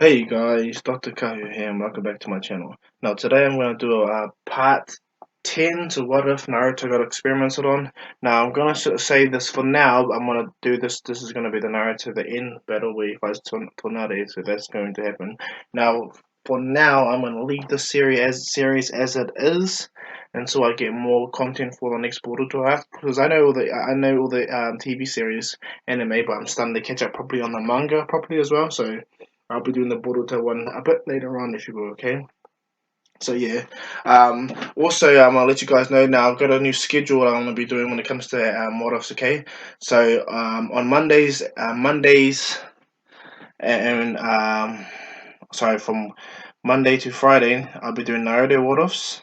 Hey guys, Dr. Kahu here and welcome back to my channel. Now today I'm going to do a part 10 to what if Naruto got experimented on. Now I'm going to say this for now, I'm going to do this is going to be the Naruto, the end battle where he fights Tornado, so that's going to happen. Now for now I'm going to leave the series as it is until I get more content for the next Boruto arc, because I know all the TV series anime, but I'm starting to catch up properly on the manga properly as well, so I'll be doing the Boruto one a bit later on if you will, okay? So yeah. Also, I'll let you guys know now. I've got a new schedule I'm gonna be doing when it comes to what offs, okay? So on Mondays and sorry, from Monday to Friday, I'll be doing Naruto what offs,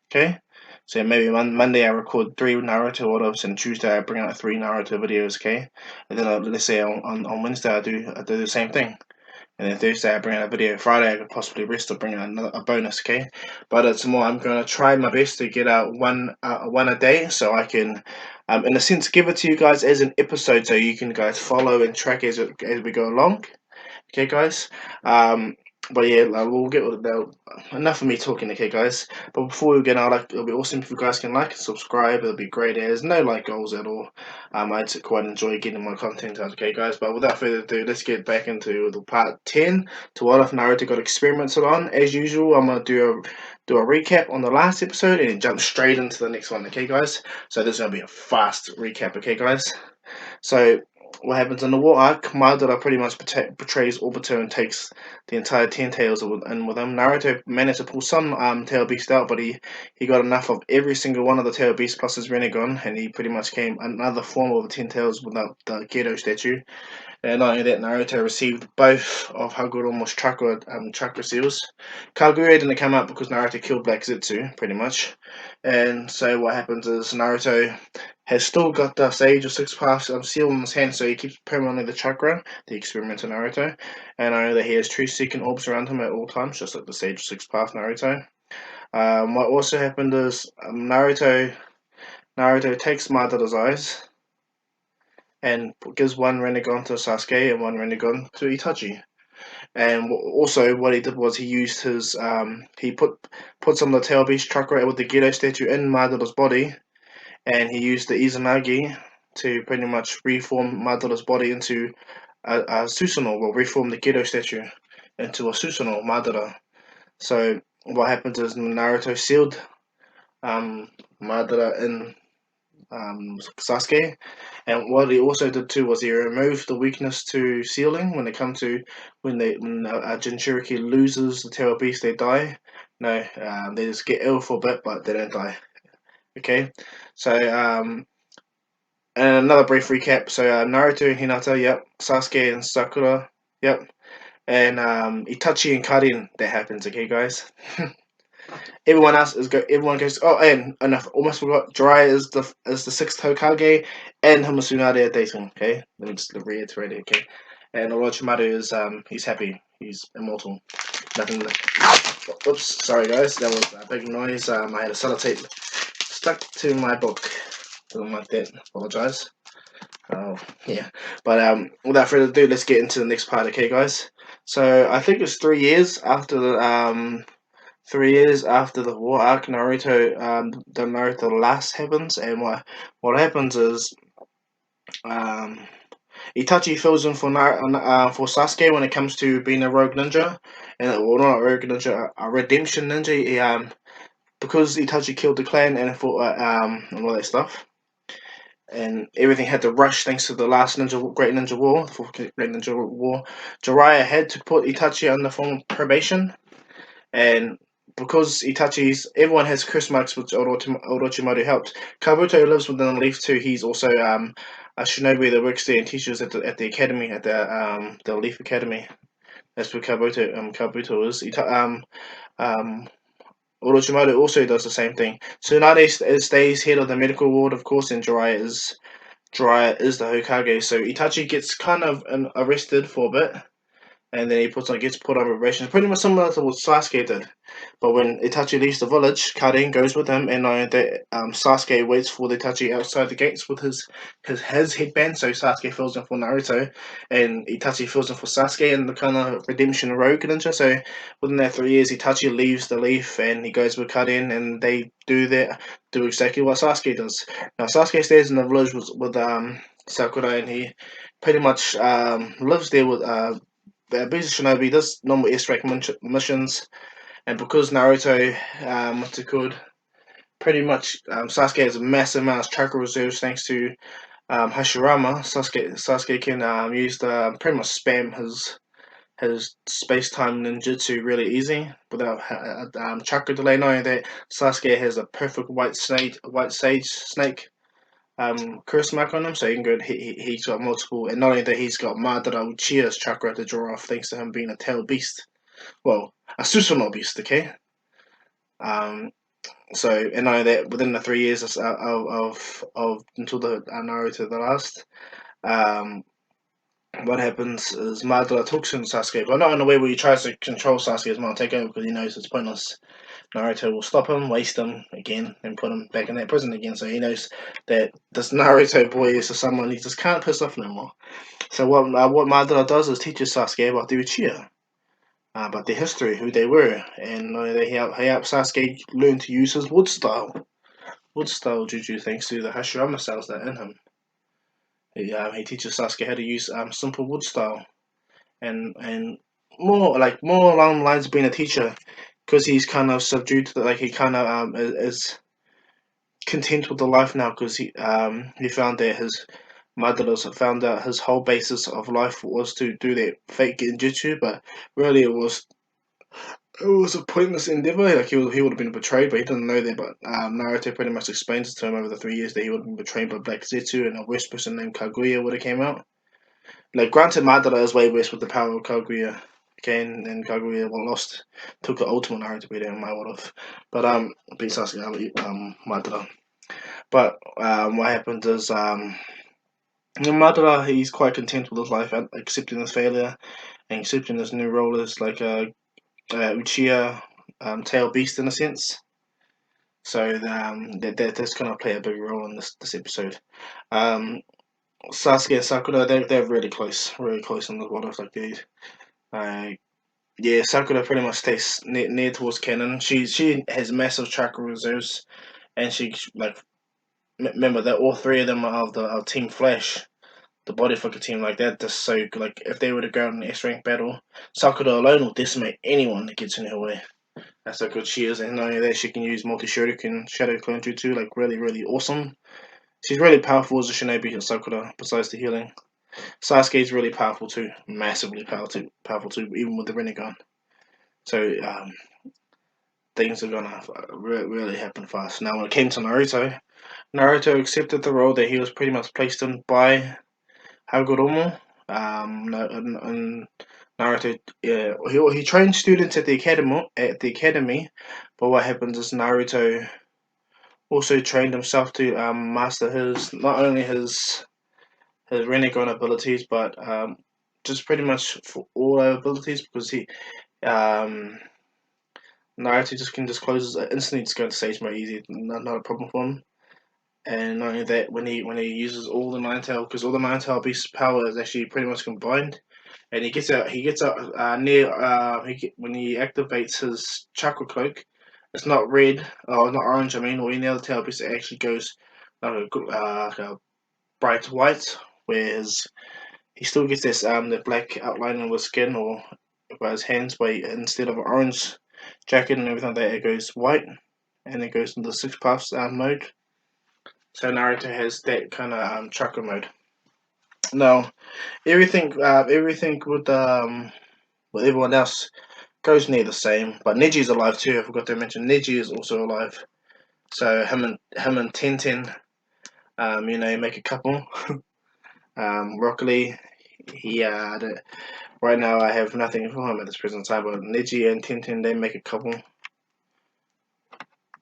okay? So maybe Monday I record 3 Naruto what offs, and Tuesday I bring out 3 Naruto videos, okay? And then let's say on Wednesday I do the same thing. And then Thursday I bring out a video. Friday I could possibly rest or bring out a bonus, okay? But it's more, I'm gonna try my best to get out one a day, so I can, in a sense, give it to you guys as an episode, so you can guys follow and track as we go along. Okay, guys. But yeah, we'll get enough of me talking. Okay, guys. But before we get out, it'll be awesome if you guys can like and subscribe. It'll be great. There's no like goals at all. I quite enjoy getting my content out. Okay, guys. But without further ado, let's get back into the part 10 to what if Naruto got experimented on. As usual, I'm gonna do a recap on the last episode and jump straight into the next one. Okay, guys. So this is gonna be a fast recap. Okay, guys. So what happens in the war arc, Madara pretty much betrays Obito and takes the entire 10 tails in with him. Naruto managed to pull some tail beast out, but he got enough of every single one of the tail beasts plus his Rinnegan, and he pretty much came another form of the 10 tails without the Gedo statue. And not only that, Naruto received both of Hagoromo's chakra seals. Kagure didn't come out because Naruto killed Black Zetsu, pretty much. And so what happens is Naruto has still got the Sage of Six Paths seal in his hand, so he keeps permanently the chakra, the experimental Naruto. And I know that he has true seeking orbs around him at all times, just like the Sage of Six Paths Naruto. What also happened is Naruto takes Madara's eyes and gives one Rinnegan to Sasuke and one Rinnegan to Itachi. And also, what he did was he used his he put some of the tail beast chakra with the Gedo statue in Madara's body, and he used the Izanagi to pretty much reform Madara's body into a Susanoo, well, reform the Gedo statue into a Susanoo Madara. So what happens is Naruto sealed Madara in Sasuke, and what he also did too was he removed the weakness to sealing when it comes to when a Jinchuriki loses the tail beast, they die. No, they just get ill for a bit, but they don't die. Okay, so and another brief recap. So Naruto and Hinata, yep. Sasuke and Sakura, yep. And Itachi and Karin, that happens. Okay, guys. Everyone else is everyone goes. Oh, and enough. Almost forgot. Jiraiya is the sixth Hokage, and Hamasunade are dating. Okay, let me just reiterate it. Okay, and Orochimaru is he's happy. He's immortal. Nothing. Oops, sorry guys. That was a big noise. I had a sellotape stuck to my book. Something like that. Apologize. Oh yeah, but without further ado, let's get into the next part. Okay, guys. So I think it's 3 years after the 3 years after the war arc, the Naruto last happens, and what happens is um, Itachi fills in for Sasuke when it comes to being a rogue ninja, and well, not a rogue ninja, a redemption ninja. Because Itachi killed the clan and all that stuff, and everything had to rush thanks to the last Great Ninja War, the fourth Great Ninja War. Jiraiya had to put Itachi under form of probation, and because everyone has curse marks, which Orochimaru helped. Kabuto lives within the Leaf too. He's also a shinobi that works there and teaches at the academy, at the Leaf Academy. That's where Kabuto is. Orochimaru also does the same thing. Tsunade stays head of the medical ward, of course, and Jiraiya is the Hokage. So Itachi gets kind of arrested for a bit, and then gets put on probation. Pretty much similar to what Sasuke did. But when Itachi leaves the village, Karin goes with him, and Sasuke waits for the Itachi outside the gates with his headband. So Sasuke fills in for Naruto, and Itachi fills in for Sasuke, and the kind of redemption rogue ninja. So within that 3 years, Itachi leaves the Leaf, and he goes with Karin, and they do exactly what Sasuke does. Now Sasuke stays in the village with Sakura, and he pretty much lives there with Beast Shinobi does normal airstrike missions, and because Naruto, what's it called? Pretty much, Sasuke has a massive amount of chakra reserves thanks to Hashirama. Sasuke can use the pretty much spam his space time ninjutsu really easy without chakra delay. Knowing that Sasuke has a perfect white sage snake curse mark on him, so he can go. He's got multiple, and not only that, he's got Madara Uchiha's chakra to draw off, thanks to him being a tail beast. Well, a Susanoo beast, okay. Um, so and not only that, within the 3 years of until the Naruto the last, um, what happens is Madara talks to Sasuke, but not in a way where he tries to control Sasuke's mind, take over because he knows it's pointless. Naruto will stop him, waste him again, and put him back in that prison again. So he knows that this Naruto boy is someone he just can't piss off no more. So what Madara does is teaches Sasuke about the Uchiha, about their history, who they were, and he helps Sasuke learn to use his wood style juju thanks to the Hashirama cells that are in him. He teaches Sasuke how to use simple wood style, and more along the lines of being a teacher, because he's kind of subdued to like he kind of is content with the life now because he found that his Madara's found out his whole basis of life was to do that fake genjutsu, but really it was a pointless endeavor. Like he would have been betrayed, but he didn't know that. But Naruto pretty much explains to him over the 3 years that he would have been betrayed by Black Zetsu, and a worse person named Kaguya would have came out. Like granted, Madara is way worse with the power of Kaguya. Okay, and Kaguya lost, took the ultimate Naruto beat him. I would have, but beat Sasuke, Madara. But what happened is Madara, he's quite content with his life, accepting his failure and accepting his new role as like a Uchiha tail beast in a sense. So that's gonna play a big role in this episode. Um, Sasuke and Sakura, they're really close in the water. Like uh, yeah, Sakura pretty much stays near towards canon. She has massive chakra reserves, and she like remember that all three of them are of Team Flash, the body flicker team like that. Just so like if they were to go in an S rank battle, Sakura alone will decimate anyone that gets in her way. That's how good she is, and not only that, she can use multi shuriken, shadow clone jutsu, like really awesome. She's really powerful as a shinobi, Sakura. Besides the healing, Sasuke's really powerful too, massively powerful too, even with the Rinnegan. So things are gonna really happen fast. Now, when it came to Naruto, Naruto accepted the role that he was pretty much placed in by Hagoromo. And Naruto, yeah, he trained students at the academy. But what happens is Naruto also trained himself to master his not only his Rinnegan abilities, but just pretty much for all abilities because he um Naruto just can just close instantly, just go into stage mode easy, not a problem for him. And not only that, when he uses all the nine tail, because all the nine tail beast power is actually pretty much combined, and he gets out near when he activates his chakra cloak. It's not red or not orange. I mean, or any other tail beast. It actually goes like a bright white, whereas he still gets this the black outline of his skin or by his hands, but instead of an orange jacket and everything like that, it goes white, and it goes into the six paths mode. So Naruto has that kind of chakra mode. Now everything with everyone else goes near the same, but Neji's alive too. I forgot to mention Neji is also alive. So him and Tenten, make a couple. Rock Lee, he right now I have nothing for him at this present time, but Neji and Tenten they make a couple.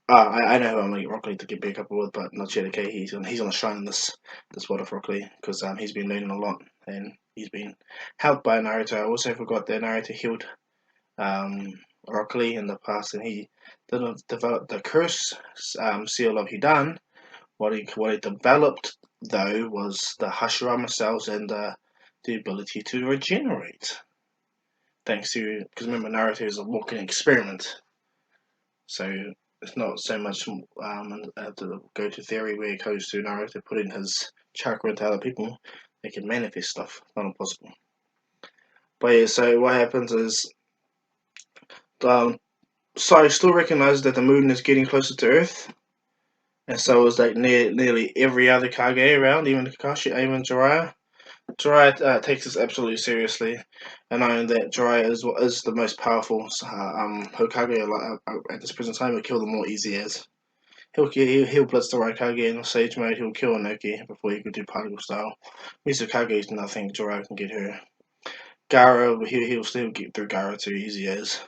I know who I'm gonna Rock Lee to be a couple with, but not yet. Okay, he's on a shine in this world of Rock Lee because he's been learning a lot, and he's been helped by Naruto. I also forgot that Naruto healed Rock Lee in the past, and he didn't develop the curse seal of Hidan. What he developed though was the Hashirama cells and the ability to regenerate. Thanks to, because remember Naruto is a walking experiment, so it's not so much to go to theory where it goes to Naruto putting his chakra into other people. They can manifest stuff. Not impossible. But yeah, so what happens is um, Sai still recognizes that the moon is getting closer to Earth, and so is like nearly every other Kage around, even Kakashi, even Jiraiya. Jiraiya takes this absolutely seriously, and knowing that Jiraiya is the most powerful Hokage at this present time, he'll kill them all easy as. He'll blitz the Raikage in Sage mode, he'll kill Inoki before he could do particle style. Mizukage is nothing, Jiraiya can get her. Gaara, he'll still get through Gaara too easy as.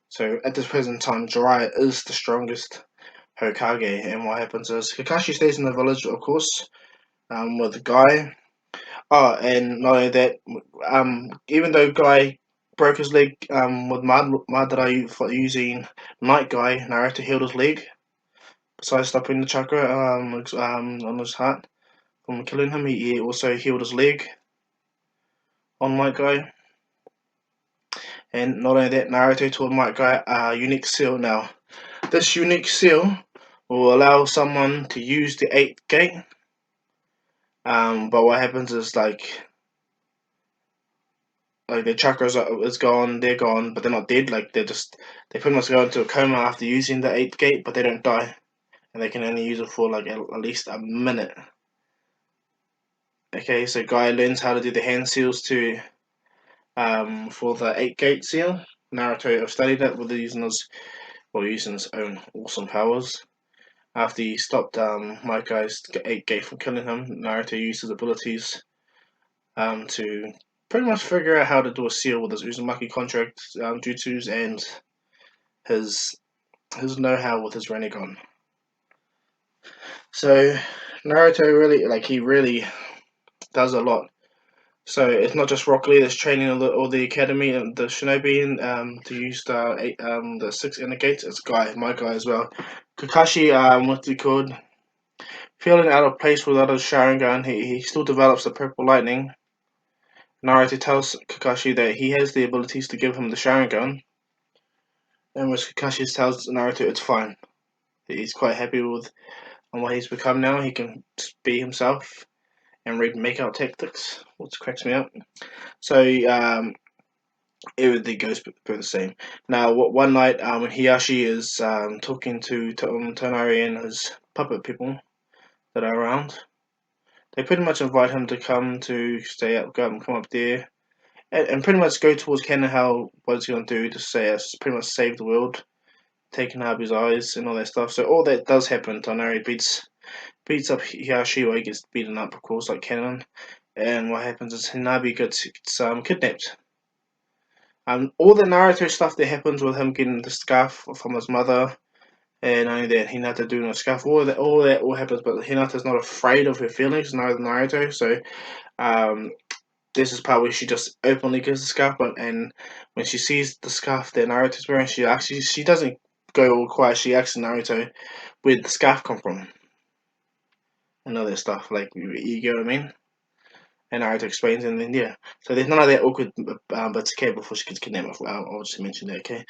So at this present time, Jiraiya is the strongest Hokage, and what happens is Kakashi stays in the village, of course, with Guy. Oh, and not only that, even though Guy broke his leg with Madara for using Night Guy, Naruto healed his leg. Besides stopping the chakra on his heart from killing him, he also healed his leg on Night Guy. And not only that, Naruto taught Night Guy a unique seal now. This unique seal will allow someone to use the 8th gate. But what happens is like their chakras is gone, they're gone, but they're not dead. Like they pretty much go into a coma after using the 8th gate, but they don't die, and they can only use it for like at least a minute. Okay, so Guy learns how to do the hand seals to for the 8 gate seal. Naruto studied it with using his own awesome powers. After he stopped Might Guy's 8 gate from killing him, Naruto used his abilities to pretty much figure out how to do a seal with his Uzumaki contract jutsus and his know-how with his Rinnegan. So Naruto really does a lot. So it's not just Rock Lee that's training all the academy and the shinobi to use the 6 inner gates. It's my guy as well. Kakashi, what's he called? Feeling out of place without a Sharingan, he still develops the purple lightning. Naruto tells Kakashi that he has the abilities to give him the Sharingan, and which Kakashi tells Naruto it's fine. He's quite happy with what he's become now. He can be himself and read make-out tactics, which cracks me up. So everything goes through the same. Now, one night when Hiyashi is talking to Tonari and his puppet people that are around, they pretty much invite him to come to come up there, and pretty much go towards Ken how what he's going to do to say pretty much save the world, taking out his eyes and all that stuff. So all that does happen. Tonari beats up Hiyashi, or he gets beaten up, of course, like Kennen. And what happens is Hinabi gets kidnapped. All the Naruto stuff that happens with him getting the scarf from his mother, and only that Hinata doing a scarf, all that all happens, but Hinata's not afraid of her feelings, neither Naruto. So this is part where she just openly gives the scarf, and when she sees the scarf that Naruto's wearing, she doesn't go all quiet. She asks Naruto, "Where'd the scarf come from?" And all that stuff. Like you get what I mean? And Naruto explains, and then yeah. So there's none of that awkward but it's okay before she gets kidnapped. I'll just mention that, okay?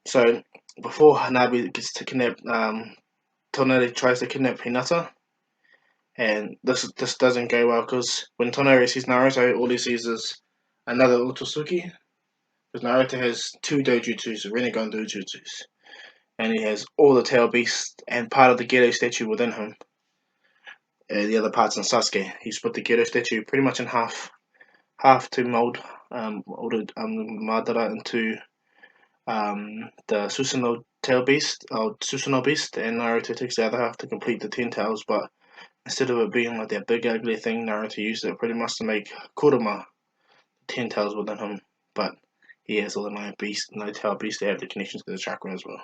So before Hanabi gets to kidnap, Tonari tries to kidnap Hinata, and this doesn't go well because when Tonari sees Naruto, all he sees is another Otsutsuki. Because Naruto has 2 dojutsus, Rinnegan dojutsus, and he has all the tail beasts and part of the Gedo statue within him. The other parts in Sasuke. He split the Gedo statue pretty much in half to mold Madara into the Susanoo tail beast or Susanoo beast, and Naruto takes the other half to complete the 10 tails. But instead of it being like that big ugly thing, Naruto used it pretty much to make Kurama 10 tails within him. But he has all the 9 tail beasts that have the connections to the chakra as well.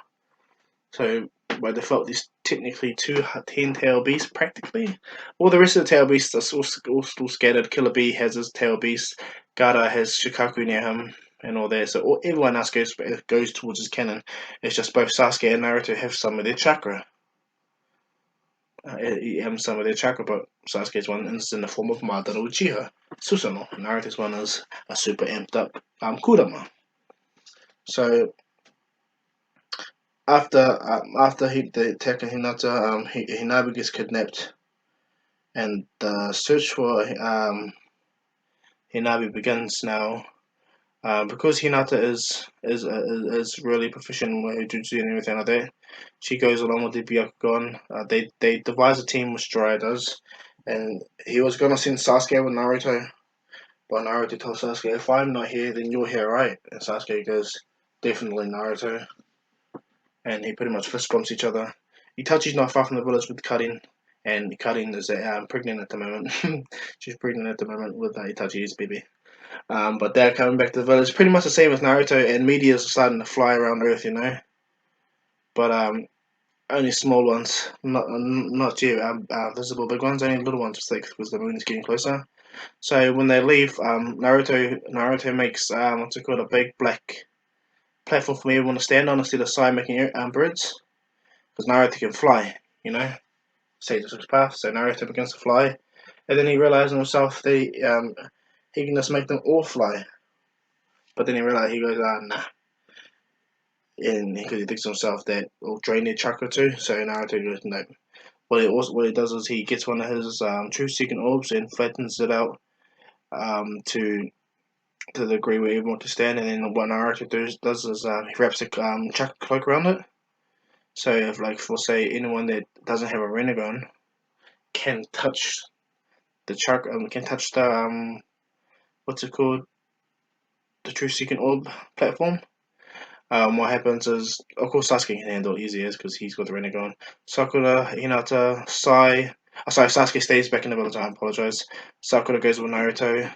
So by default these technically two 10-tail beasts practically. All the rest of the tail beasts are all scattered. Killer Bee has his tail beast. Gaara has Shikaku near him and all that. So everyone else goes towards his cannon. It's just both Sasuke and Naruto have some of their chakra. Some of their chakra, but Sasuke's one is in the form of Madara Uchiha, Susanoo. Naruto's one is a super amped up Kurama. So after the attack on Hinata, Hinabi gets kidnapped, and the search for Hinabi begins now. Because Hinata is really proficient with Jutsu and everything like that, she goes along with the Byakugan. They devise a team, which Jiraiya does, and he was gonna send Sasuke with Naruto, but Naruto tells Sasuke, "If I'm not here, then you're here, right?" And Sasuke goes, "Definitely Naruto," and he pretty much fist bumps each other. Itachi's not far from the village with Karin, and Karin is pregnant at the moment. She's pregnant at the moment with Itachi's baby. But they're coming back to the village, pretty much the same as Naruto, and meteors are starting to fly around Earth, But only small ones, not yet visible big ones, only little ones, because the moon is getting closer. So when they leave, Naruto makes what's it called, a big black platform for everyone to stand on instead of Sai making birds, because Naruto can fly, Sage of Six Paths. So Naruto begins to fly, and then he realizes himself that he can just make them all fly. But then he realizes, he goes, nah. And because he thinks to himself that will drain their chakra too. So Naruto goes, no. What he does is he gets one of his truth seeking orbs and flattens it out to the degree where everyone can stand. And then what Naruto does is he wraps a chakra cloak around it. So if, like, for say, anyone that doesn't have a Rinnegan can touch the chakra, can touch the what's it called, the truth seeking orb platform. What happens is, of course, Sasuke can handle it easier because he's got the Rinnegan. Sakura, Hinata, Sai. Oh, sorry, Sasuke stays back in the village. I apologize. Sakura goes with Naruto.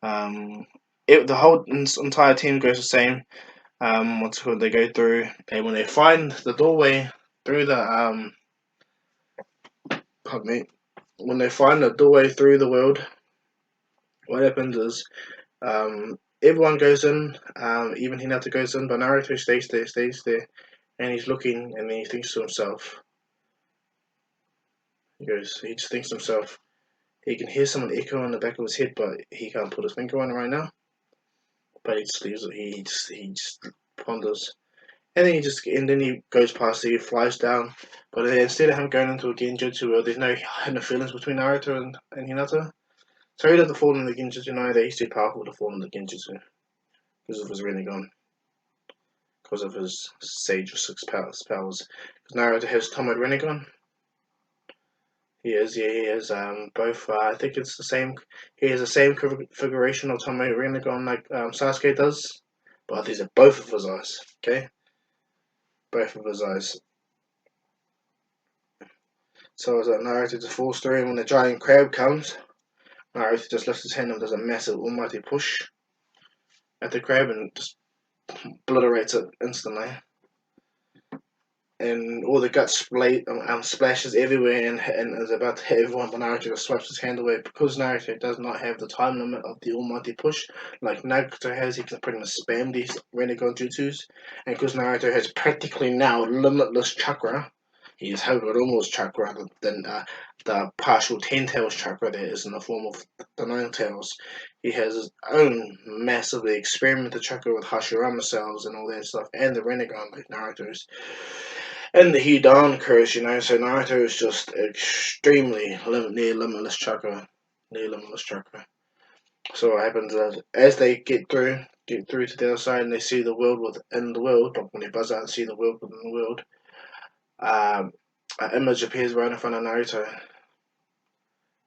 The whole entire team goes the same. What's it called? They go through, and when they find the doorway through the pardon me, when they find the doorway through the world, what happens is everyone goes in, even Hinata goes in, but Naruto stays there, and he's looking, and then he thinks to himself, he just thinks to himself, he can hear someone echo in the back of his head, but he can't put his finger on it right now. But he just leaves it, he just ponders. And then he goes past it, he flies down. But instead of him going into a Genjutsu world, there's no hidden feelings between Naruto and Hinata. So he doesn't fall in the Genjutsu, no, that he's too powerful to fall in the Genjutsu. Because of his Rinnegan. Because of his Sage of Six Powers. Because Naruto has Tomoe Rinnegan. He is both. I think it's the same. He has the same configuration of Tomoe Rinnegan like Sasuke does, but these are both of his eyes. Okay, both of his eyes. So as Naruto just falls through, and when the giant crab comes, Naruto just lifts his hand and does a massive almighty push at the crab and just obliterates it instantly. And all the guts splashes everywhere and is about to hit everyone, but Naruto just swipes his hand away. Because Naruto does not have the time limit of the almighty push like Nagato has, he can pretty much spam these Rinnegan jutsus. And because Naruto has practically now limitless chakra, he has Hagoromo's chakra rather than the partial 10 tails chakra that is in the form of the 9 tails. He has his own massively experimental chakra with Hashirama cells and all that stuff, and the Rinnegan like Naruto's. And the Hidan curse, so Naruto is just extremely near limitless chakra. Near limitless chakra. So what happens is, as they get through to the other side and they see the world within the world, when they buzz out and see the world within the world, an image appears right in front of Naruto.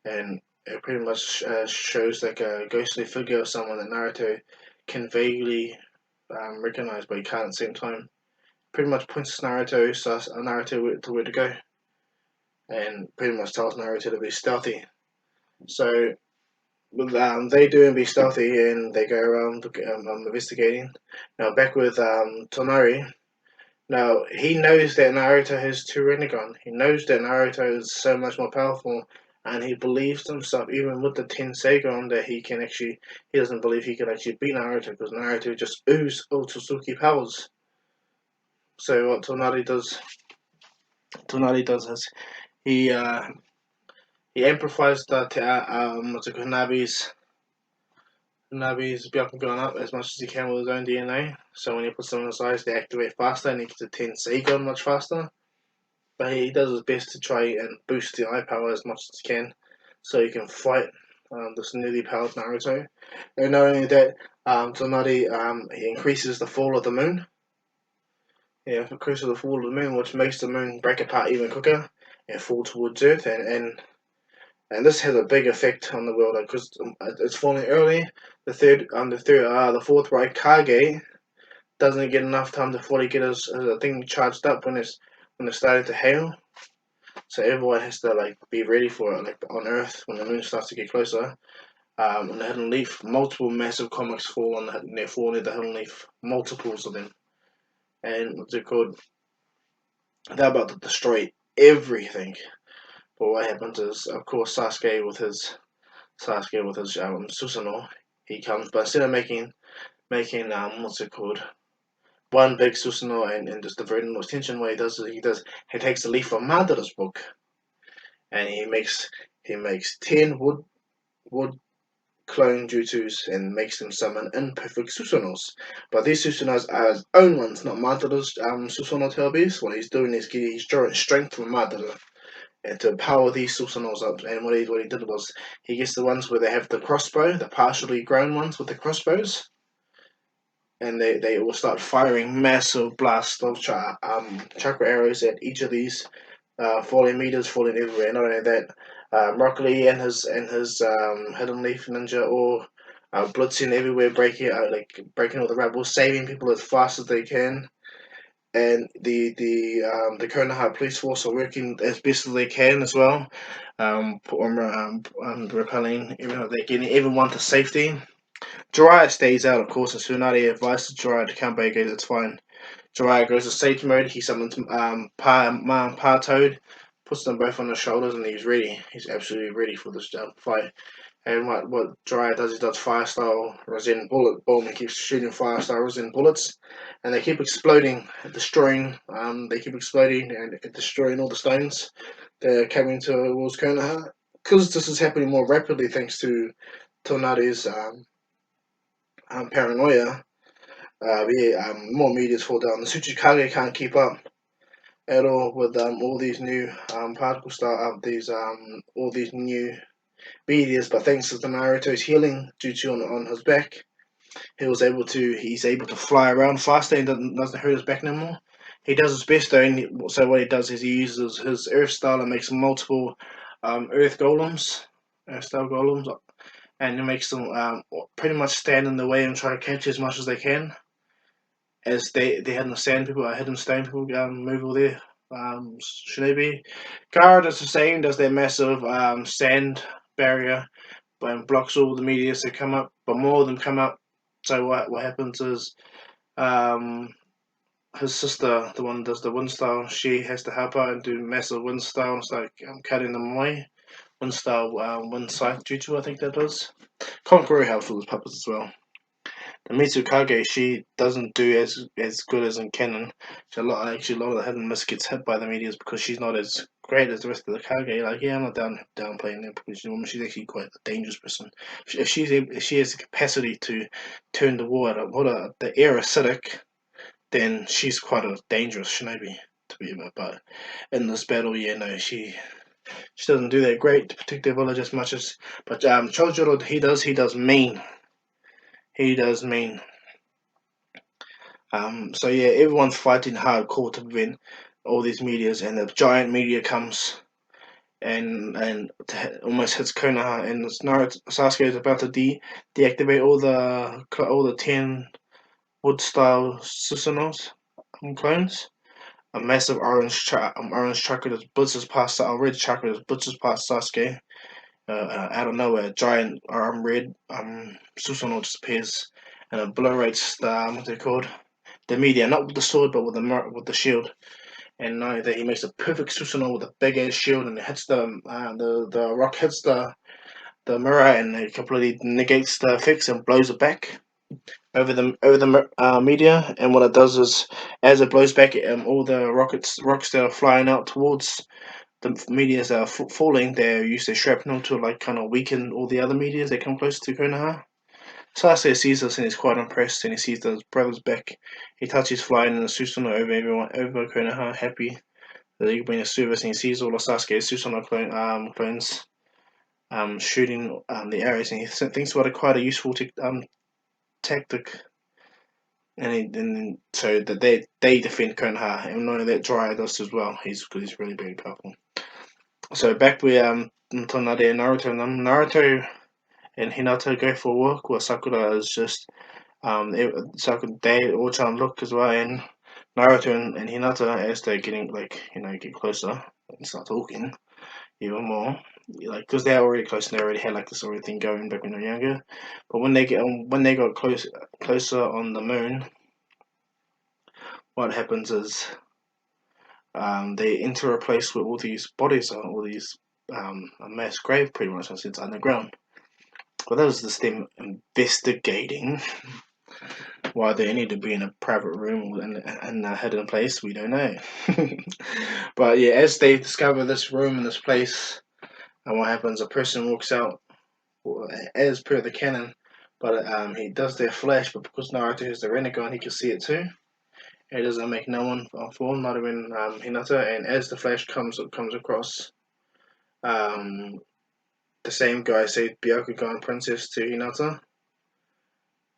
And it pretty much shows like a ghostly figure of someone that Naruto can vaguely recognize, but he can't at the same time. Pretty much points Naruto to where to go, and pretty much tells Naruto to be stealthy. So they do and be stealthy, and they go around investigating. Now back with Tonari, Now, he knows that Naruto has two Rinnegan. He knows that Naruto is so much more powerful, and he believes himself, even with the Tenseigan, that he doesn't believe he can actually beat Naruto, because Naruto just oozes Otsutsuki powers. So what Tonari does is he uh, he amplifies the Nabi's Byakugan up as much as he can with his own DNA. So when he puts them in his eyes, they activate faster, and he gets the Tenseigan much faster. But he does his best to try and boost the eye power as much as he can, so he can fight this newly powered Naruto. And not only that, Tonari he increases the fall of the moon. Yeah, increases the fall of the moon, which makes the moon break apart even quicker and fall towards Earth, and this has a big effect on the world because it's falling early. The fourth Raikage doesn't get enough time to fully get his thing charged up when it's starting to hail. So everyone has to like be ready for it. Like on Earth, when the moon starts to get closer, on the Hidden Leaf, multiple massive comics fall on they fall near the Hidden Leaf, multiples of them, and what's it called? They're about to destroy everything. But what happens is, of course, Sasuke with his Susanoo, he comes, but instead of making what's it called? One big Susanoo and just diverting no attention, what he takes the leaf from Madara's book and he makes 10 wood clone Jutsus and makes them summon imperfect Susanoo's. But these Susanoo's are his own ones, not Madara's Susanoo Tailbeast. What he's doing is he's drawing strength from Madara and to power these Susanoo's up. And what he did was he gets the ones where they have the crossbow, the partially grown ones with the crossbows, and they will start firing massive blasts of chakra arrows at each of these falling meters, falling everywhere. Not only that, Rock Lee and his Hidden Leaf Ninja all blitzing everywhere, breaking all the rebels, saving people as fast as they can. And the Konoha police force are working as best as they can as well, repelling they're getting everyone to safety. Jiraiya stays out, of course, and Tsunade advises Jiraiya to come back. It's fine. Jiraiya goes to sage mode. He summons Pa Toad, puts them both on his shoulders, and he's ready. He's absolutely ready for this fight. And what Jiraiya does, he does fire style resin bullet boom. He keeps shooting fire style resin bullets, and they keep exploding, destroying. They keep exploding and destroying all the stones that are coming towards Konoha. Because this is happening more rapidly thanks to Tornado's paranoia. More meteors fall down. The Tsuchikage can't keep up at all with all these new particle star these all these new meteors. But thanks to the Naruto's healing jutsu on his back, he's able to fly around faster and doesn't hurt his back anymore. He does his best though. So what he does is he uses his Earth style and makes multiple Earth golems, Earth style golems, and he makes them pretty much stand in the way and try to catch as much as they can. As they understand people, hidden stone people move all there. Shinobi Gaara does the same, does their massive sand barrier, but blocks all the meteors that come up, but more of them come up. So what happens is his sister, the one that does the wind style, she has to help out and do massive wind style and start cutting them away. Wind style, wind scythe jutsu, I think that does. Conqueror helps with his puppets as well. The Mitsukage, she doesn't do as good as in canon. A lot of the hidden miss gets hit by the meteors because she's not as great as the rest of the Kage. Like, yeah, I'm not downplaying them because she's actually quite a dangerous person. If she has the capacity to turn the the air acidic, then she's quite a dangerous shinobi to be about. But in this battle, yeah, no, she doesn't do that great to protect their village as much as. But Chojuro, he does mean. So yeah, everyone's fighting hardcore to prevent all these meteors, and the giant meteor comes and almost hits Konoha, and Sasuke is about to deactivate all the 10 wood style Susanos clones. A massive orange chakra that blitzes past, a red chakra that blitzes past Sasuke. Out of nowhere, a giant red Susanoo disappears and obliterates what's it called? the media, not with the sword, but with the shield. And now that he makes a perfect Susanoo with a big ass shield, and it hits the rock hits the mirror, and it completely negates the effects and blows it back over the media. And what it does is, as it blows back, all the rocks that are flying out towards the medias that are falling, they use their shrapnel to like kind of weaken all the other medias that come close to Konoha. Sasuke sees this and he's quite impressed, and he sees that his brother's back. He touches flying in the Susanoo over everyone, over Konoha, happy that he can bring a service, and he sees all of Sasuke's Susanoo clones shooting the arrows, and he thinks about it quite a useful tactic. And so that they defend Konoha, and knowing that Jiraiya does as well. Because he's really very powerful. So back we until Naruto Naruto and Hinata go for a walk, while Sakura is just Sakura they all try and look as well, and Naruto and Hinata, as they're getting get closer and start talking even more, like because they're already close and they already had like this already thing going back when they were younger. But when they got closer on the moon, what happens is they enter a place where all these bodies are, all these a mass grave pretty much, since it's underground. But that was just them investigating. Why they need to be in a private room and a hidden place, we don't know. But yeah, as they discover this room and this place, and what happens, a person walks out, as per the canon, but he does their flash, but because Naruto is the renegade, he can see it too. It doesn't make no one fall, not even Hinata. And as the flash comes across, um, the same guy said Byakugan Princess to Hinata,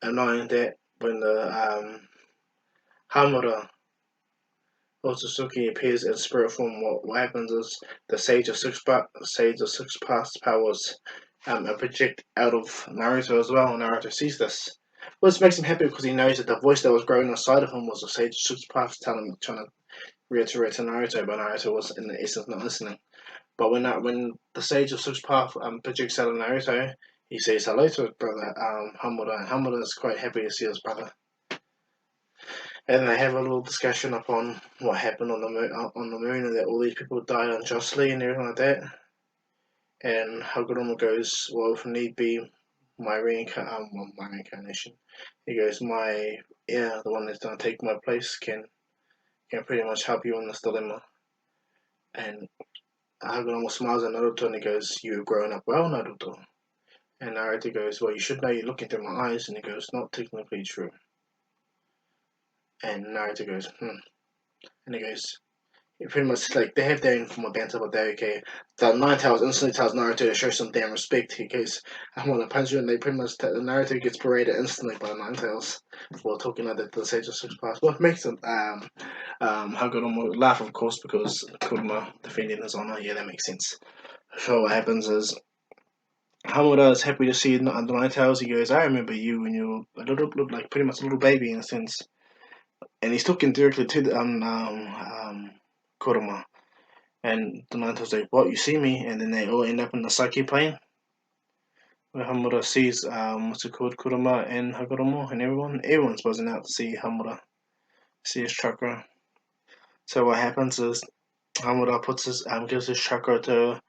and knowing that when the Hamura Otsutsuki appears in spirit form, what happens is the Sage of Six Past Powers project out of Naruto as well, and Naruto sees this. Which makes him happy because he knows that the voice that was growing inside of him was the Sage of Six Paths telling him, trying to reiterate to Naruto, but Naruto was in the essence not listening. But when the Sage of Six Paths projects out of Naruto, he says hello to his brother Hamura, and Hamura is quite happy to see his brother. And they have a little discussion upon what happened on the moon, and that all these people died unjustly and everything like that. And Hagoromo goes, "Well, if need be, my reincarnation." He goes, "My the one that's gonna take my place can pretty much help you in this dilemma." And Hagoromo smiles at Naruto and he goes, "You've grown up well, Naruto." And Naruto goes, "Well, you should know. You're looking through my eyes." And he goes, "Not technically true." And Naruto goes, "Hmm." And he goes, pretty much like they have their informal banter, but they're okay. The Nine Tails instantly tells Naruto to show some damn respect. He goes, "I want to punch you," and they pretty much Naruto gets paraded instantly by Nine Tails for talking like that to the Sage of Six Paths. What makes him Hagoromo laugh, of course, because Kuruma defending his honor. Yeah, that makes sense. So what happens is Hamura is happy to see the Nine Tails. He goes, "I remember you when you were a little, like pretty much a little baby in a sense," and he's talking directly to the Kuruma. And the Ninetales like, "What, you see me?" And then they all end up in the Psyche plane, where Hamura sees what's it called, Kurama and Hagoromo and everyone's buzzing out to see Hamura, see his chakra. So what happens is Hamura gives his chakra to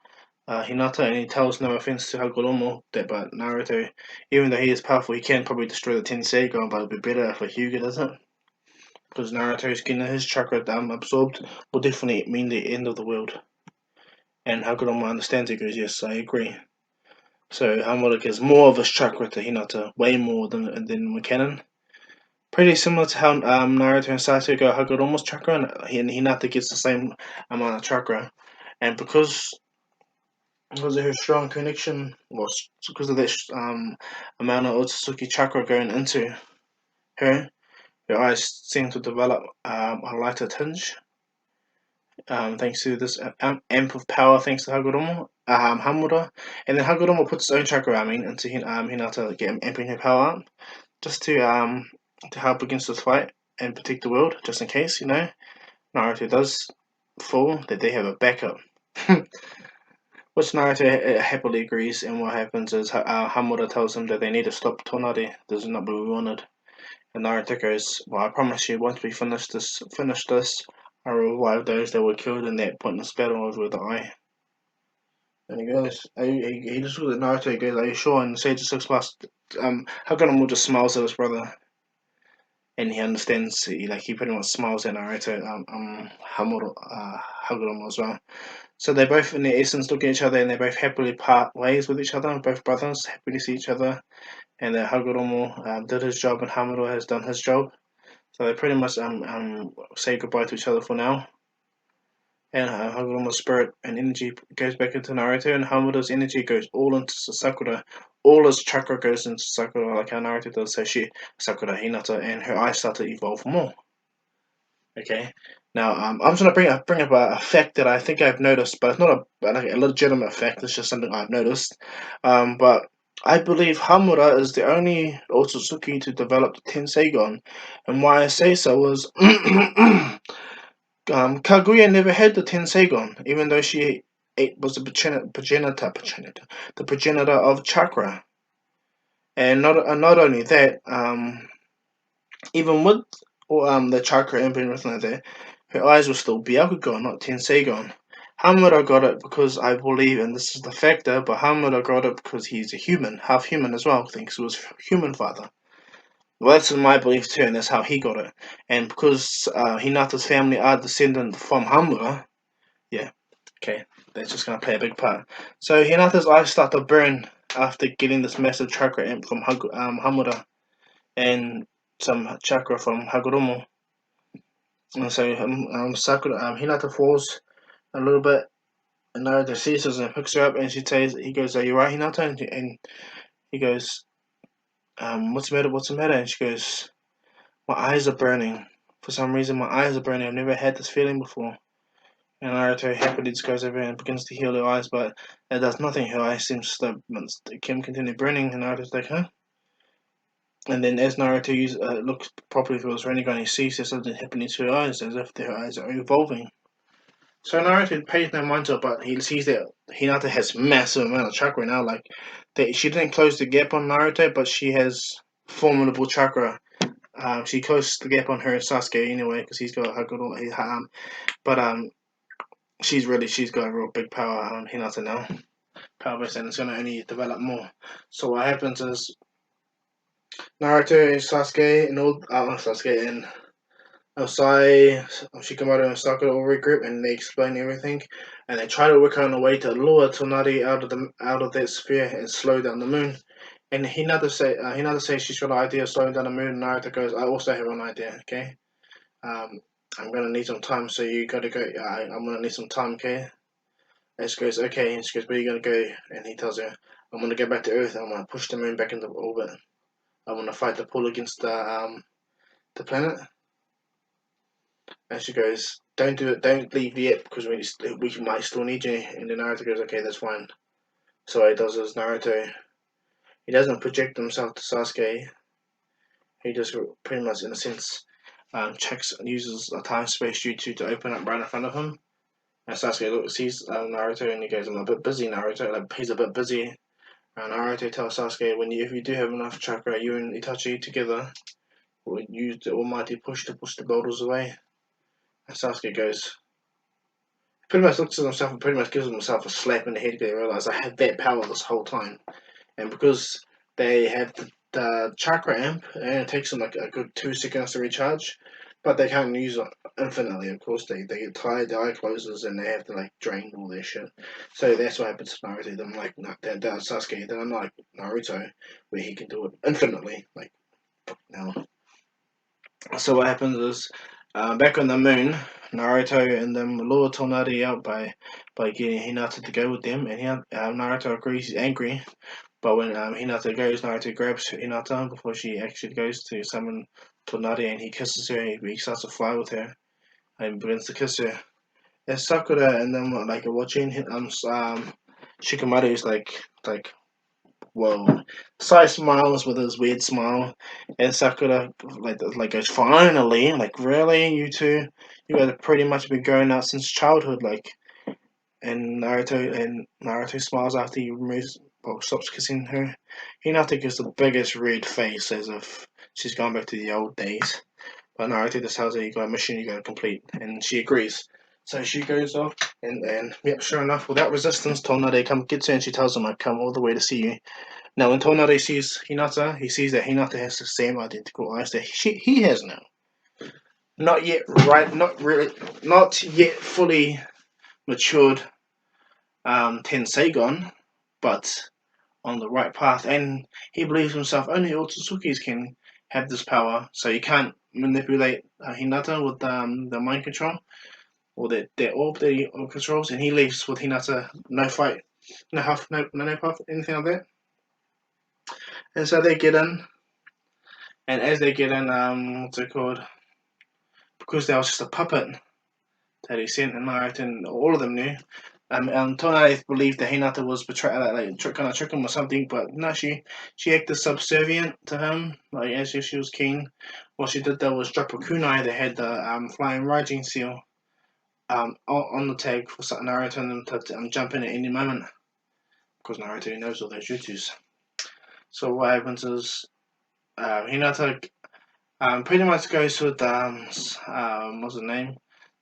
Hinata, and he tells, no offense to Hagoromo, that but Naruto, even though he is powerful, he can probably destroy the Tenseigan, but it'd be better if a Hyuga does it. Because Naruto's getting his chakra absorbed will definitely mean the end of the world. And Hagoromo understands. He goes, "Yes, I agree." So Hamura gives more of his chakra to Hinata, way more than canon. Pretty similar to how Naruto and Sasuke got Hagoromo's chakra, and Hinata gets the same amount of chakra. And because of her strong connection, well, because of that amount of Otsutsuki chakra going into her, her eyes seem to develop a lighter tinge. Thanks to this amp of power, thanks to Hamura, and then Hagoromo puts his own chakra, into Hinata, amping her power up, just to help against this fight and protect the world, just in case Naruto does fall, that they have a backup. Which Naruto happily agrees, and what happens is Hamura tells him that they need to stop Tonari. This is not what we wanted, And Naruto goes, "Well, I promise you, once we finish this, I will revive those that were killed in that pointless battle with the eye." And he goes, he just looks at Naruto. He goes, "Are you sure?" And Sage 6 plus, Hagoromo just smiles at his brother, and he understands. He pretty much smiles at Naruto, Hagoromo as well. So they both, in their essence, look at each other, and they both happily part ways with each other. Both brothers happy to see each other, and that Hagoromo did his job, and Hamura has done his job. So they pretty much say goodbye to each other for now. And Hagoromo's spirit and energy goes back into Naruto, and Hamura's energy goes all into Sakura. All his chakra goes into Sakura, like how Naruto does. So Sakura, Hinata, and her eyes start to evolve more. Okay. Now, I'm just gonna bring up a fact that I think I've noticed, but it's not a legitimate fact. It's just something I've noticed. But I believe Hamura is the only Otsutsuki to develop the Tenseigon, and why I say so is Kaguya never had the Tenseigon, even though she was the progenitor of chakra, and not only that, even with the chakra and being written like that, her eyes were still Byakugan, not Tenseigon. Hamura got it because I believe, and this is the factor, but Hamura got it because he's a human, half human as well, thinks he was human father. Well, that's my belief too, and that's how he got it. And because Hinata's family are descendant from Hamura, yeah, okay, that's just gonna play a big part. So Hinata's eyes start to burn after getting this massive chakra imp from Hamura and some chakra from Hagoromo. And so Sakura, Hinata falls a little bit, and Naruto sees her and picks her up, and he goes, "Are you right, Hinata?" And he goes, "What's the matter? What's the matter?" And she goes, "My eyes are burning. For some reason, my eyes are burning. I've never had this feeling before." And Naruto happily just goes over and begins to heal her eyes, but it does nothing. Her eyes seems to continue burning, and Naruto's like, "Huh?" And then as Naruto looks properly through his Rinnegan, he sees there's something happening to her eyes, as if her eyes are evolving. So Naruto pays no mind to it, but he sees that Hinata has massive amount of chakra now. Like that, she didn't close the gap on Naruto, but she has formidable chakra. She closed the gap on her and Sasuke anyway, because he's got her good. But she's got a real big power on Hinata now. Power base, and it's gonna only develop more. So what happens is Naruto and Sasuke and Sasuke and Osai, Shikamaru and Sakura all regroup and they explain everything, and they try to work on a way to lure Tonari out of that sphere and slow down the moon. And Hinata says she's got an idea of slowing down the moon. And Naruto goes, "I also have an idea. Okay, I'm gonna need some time, so you gotta go. I'm gonna need some time. Okay." And she goes, "Okay." And she goes, "Where are you gonna go?" And he tells her, "I'm gonna go back to Earth. I'm gonna push the moon back into orbit. I want to fight the pull against the planet." And she goes, "Don't do it. Don't leave yet because we might still need you." And then Naruto goes, "Okay, that's fine." So what he does is Naruto. He doesn't project himself to Sasuke. He just pretty much, in a sense, uses a time space jutsu to open up right in front of him. And Sasuke sees Naruto and he goes, "I'm a bit busy, Naruto." Like he's a bit busy. And Naruto tells Sasuke, if you do have enough chakra, you and Itachi together will use the almighty push to push the boulders away. And Sasuke goes, pretty much looks at himself and pretty much gives himself a slap in the head because he realizes I had that power this whole time. And because they have the chakra amp, and it takes them like a good 2 seconds to recharge, but they can't use it infinitely, of course. They get tired, their eye closes, and they have to like drain all their shit. So that's what happens to Naruto. Then like Sasuke, then unlike Naruto, where he can do it infinitely, like now. So what happens is, back on the moon, Naruto and them lure Tonari out by getting Hinata to go with them, and Naruto agrees. He's angry, but when Hinata goes, Naruto grabs Hinata before she actually goes to summon Tonari, and he kisses her. And he starts to fly with her, and begins to kiss her. And Sakura and them like watching. Shikamaru is like whoa. Sai smiles with his weird smile, and Sakura like goes, "Finally, like really, you two, you guys have pretty much been going out since childhood, like." And Naruto smiles after he stops kissing her. Hinata gives the biggest red face as if She's gone back to the old days. But Naruto just tells her you got a mission you gotta complete, and she agrees. So she goes off, and yep, sure enough, without resistance, Tornado gets her and she tells him, "I've come all the way to see you." Now, when Tornado sees Hinata, he sees that Hinata has the same identical eyes that he has now. Not yet, right? Not really, not yet fully matured Tenseigon, but on the right path, and he believes himself only Otsuzukis can have this power, so you can't manipulate Hinata with the mind control or their orb that he controls, and he leaves with Hinata, no fight, no half, no path, anything like that. And so they get in, and as they get in, what's it called? Because they was just a puppet that he sent, and Naruto and all of them knew. Tonai believed that Hinata was kind of trick him or something, but no, she acted subservient to him, like as if she was keen. What she did though was drop a kunai that had the flying Raijin seal on the tag for Naruto and them to jump in at any moment, because Naruto knows all their jutsus. So what happens is Hinata pretty much goes with what's the name?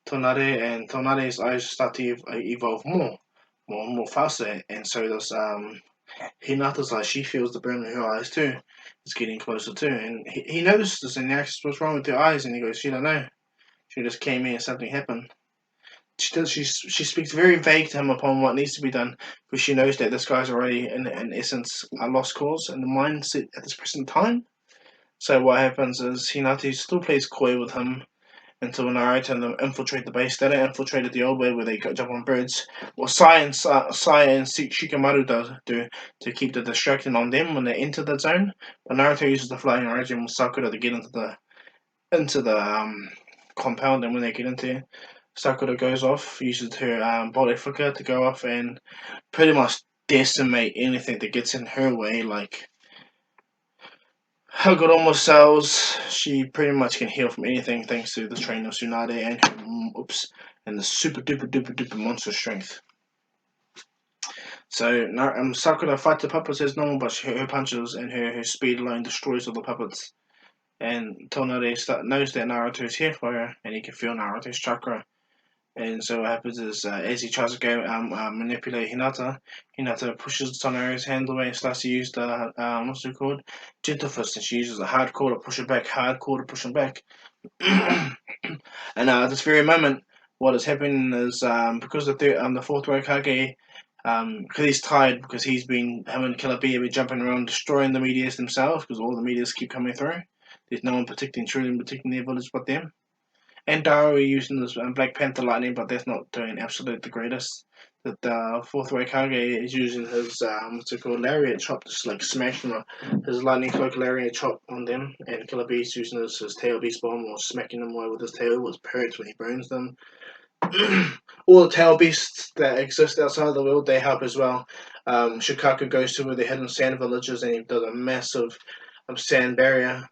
Tonare, and Tonare's eyes start to evolve more faster, and so does Hinata's eyes. She feels the burn in her eyes too. It's getting closer too, and he notices and he asks what's wrong with her eyes, and he goes, "She don't know. She just came in and something happened." She speaks very vague to him upon what needs to be done, because she knows that this guy's already in essence a lost cause in the mindset at this present time. So what happens is Hinata still plays coy with him until Naruto and them infiltrate the base. They don't infiltrate it the old way where they jump on birds. What Sai and Shikamaru do to keep the distraction on them when they enter the zone. But Naruto uses the flying origin with Sakura to get into the compound, and when they get into Sakura goes off, uses her body flicker to go off and pretty much decimate anything that gets in her way, like her good almost cells. She pretty much can heal from anything thanks to the training of Tsunade and and the super duper monster strength. So Sakura fights the puppets as normal, but her punches and her speed alone destroys all the puppets. And Tonade knows that Naruto is here for her, and he can feel Naruto's chakra. And so what happens is, as he tries to go manipulate Hinata, Hinata pushes Tonare's hand away and starts to use the, what's it called? Gentle Fist, and she uses a hardcore to push it back, hardcore to push him back. And at this very moment, what is happening is, because the fourth Hokage, because he's tired, because him and Killer B have been jumping around destroying the medias themselves, because all the medias keep coming through. There's no one truly protecting their village but them. And Daru using this Black Panther lightning, but that's not doing absolute the greatest. That the fourth Kage is using his what's it called, lariat chop, just like smashing his lightning cloak lariat chop on them, and Killer Beast using his tail beast bomb or smacking them away with his tail, which hurts when he burns them. All the tail beasts that exist outside the world, they help as well. Shikaku goes to where the hidden sand villages and he does a massive sand barrier,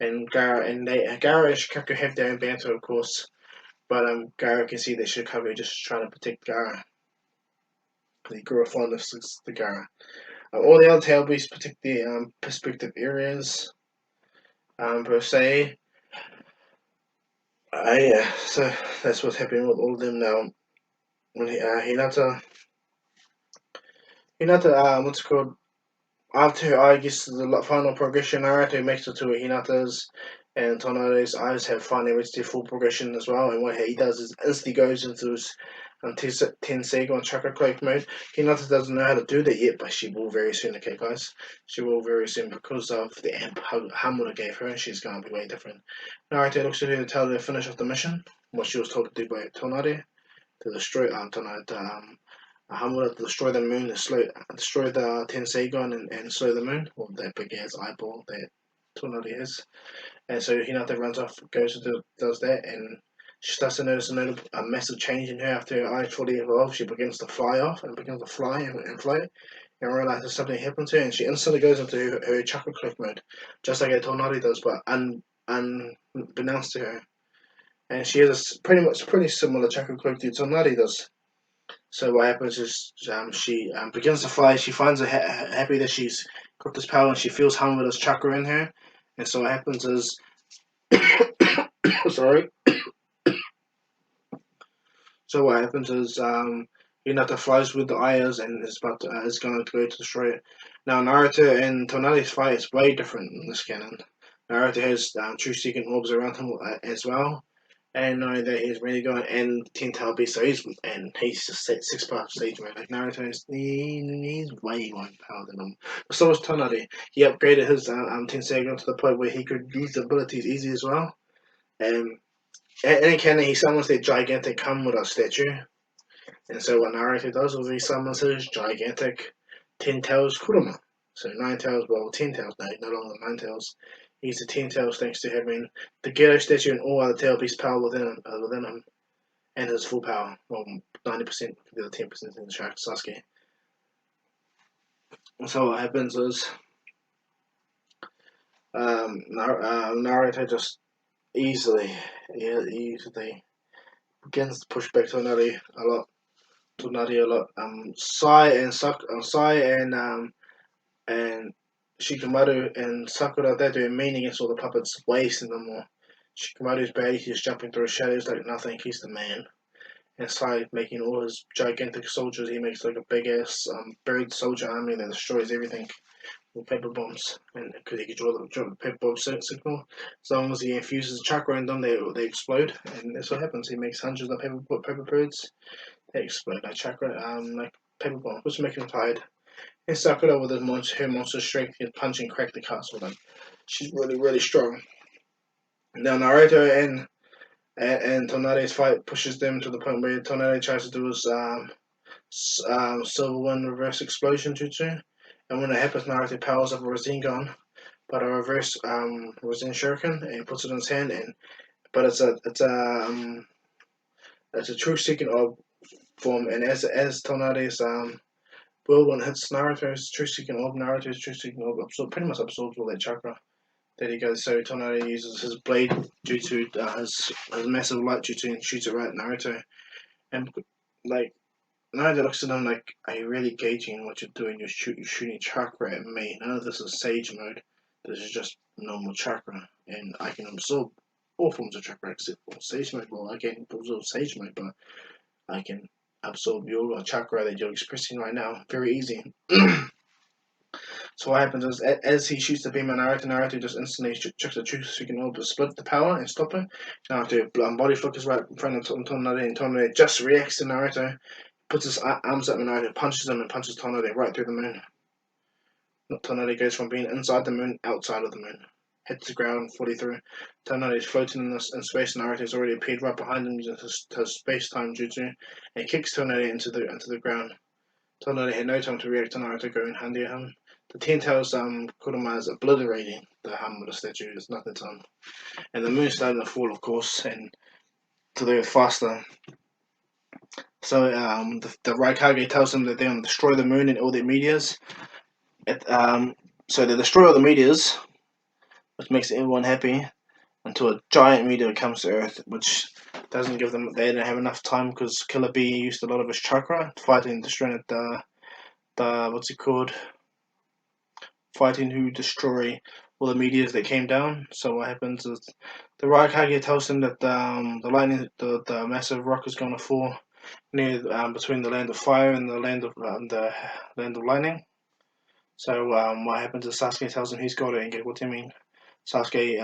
and Gara and Shikaku have their own banter, of course. But Gara can see that Shikaku just trying to protect Gara, because he grew a fondness to Gara. All the other tail beasts protect the perspective areas, per se. Yeah, so that's what's happening with all of them now. When Hinata, what's it called? After I guess the final progression, Naruto makes it to where Hinata's and Tonade's eyes have finally reached their full progression as well. And what he does is instantly goes into his Tenseigon Chakra Cloak mode. Hinata doesn't know how to do that yet, but she will very soon, okay, guys? She will very soon because of the amp Hamura gave her, and she's going to be way different. Naruto looks at her to tell her to finish off the mission, what she was told to do by Tonade, to destroy Hamura to destroy the moon, destroy the Tenseigon and slow the moon, or that big ass eyeball that Tonari has. And so Hinata runs off, does that, and she starts to notice a massive change in her after her eyes fully evolve. She begins to fly off and begins to fly and float, and realizes something happened to her, and she instantly goes into her chakra cliff mode, just like a Tonari does, but unbeknownst to her. And she has a pretty similar chakra cloak to Tonari does. So what happens is she begins to fly. She finds happy that she's got this power, and she feels Hamura's chakra in her, And so what happens is, sorry. So what happens is, Hinata flies with the Ayas and is gonna go to destroy it. Now Naruto and Tonali's fight is way different in this canon. Naruto has true seeking orbs around him as well, and knowing that he's really going to end Ten Tail Beast, so he's just set 6 part stage mode. Like Naruto he's way more power than him. But so was Tonali. He upgraded his Tenseigan to the point where he could use the abilities easy as well. Um, in canon, he summons that gigantic Kamura statue. And so what Naruto does is he summons his gigantic 10 tails Kurama. So 9 tails, well 10 tails now, no longer 9 tails. He's the 10 tails thanks to having the Ghetto statue and all other tail beast power within him, and his full power. Well, 90% the other 10% in the track Sasuke. So what happens is Naruto just easily begins to push back Tonari a lot. Sai and Shikamaru and Sakura, they're doing mean against all the puppets, wasting them all. Shikamaru's bad, he's just jumping through shadows like nothing, he's the man. And Sai making all his gigantic soldiers, he makes like a big ass bird soldier army that destroys everything with paper bombs. And because he can draw the paper bomb signal, as long as he infuses chakra in them, they explode. And that's what happens. He makes hundreds of paper birds, they explode like chakra, like paper bombs, which make him tired. And Sakura with her monster strength can punch and crack the castle. Like she's really, really strong. Now Naruto and Tonari's fight pushes them to the point where Tonari tries to do his Silver One reverse explosion jutsu, and when it happens, Naruto powers up a Rasengan, but a reverse Rasen Shuriken, and he puts it in his hand. And but it's a true second of form, and as Tonari's whirlwind hits Naruto's true seeking orb, pretty much absorbs all that chakra. There you go. So Tonari uses his blade jutsu, his massive light jutsu, and shoots it right at Naruto. And like Naruto looks at him like, "Are you really gauging what you're doing? You're shooting chakra at me. None of this is Sage mode. This is just normal chakra, and I can absorb all forms of chakra except for Sage mode. Well, I can absorb Sage mode, but I can absorb your chakra that you're expressing right now. Very easy." So what happens is, as he shoots the beam at Naruto just instantly chucks the truth so he can to split the power and stop it. Naruto body focus right in front of Tonari, and Tonari just reacts to Naruto, puts his arms up at Naruto, punches him, and punches Tonari right through the moon. Tonari goes from being inside the moon, outside of the moon. Hits the ground, 43. Tonari is floating in space. Naruto has already appeared right behind him using his space-time jutsu, and kicks Tonari into the ground. Tonari had no time to react to Naruto going handy at him. The 10 tails Kurama is obliterating the Hamura statue. It's nothing to him. And the moon's starting to fall, of course, and to the earth faster. So the Raikage tells them that they're going to destroy the moon and all their meteors. So they destroy all the meteors, which makes everyone happy, until a giant meteor comes to Earth, which doesn't give them. They don't have enough time because Killer Bee used a lot of his chakra fighting and destroying the what's it called? Fighting who destroy all the meteors that came down. So what happens is the Raikage tells them that the massive rock is going to fall near between the land of fire and the land of lightning. So what happens is Sasuke tells him he's got it, and get what do you mean? Sasuke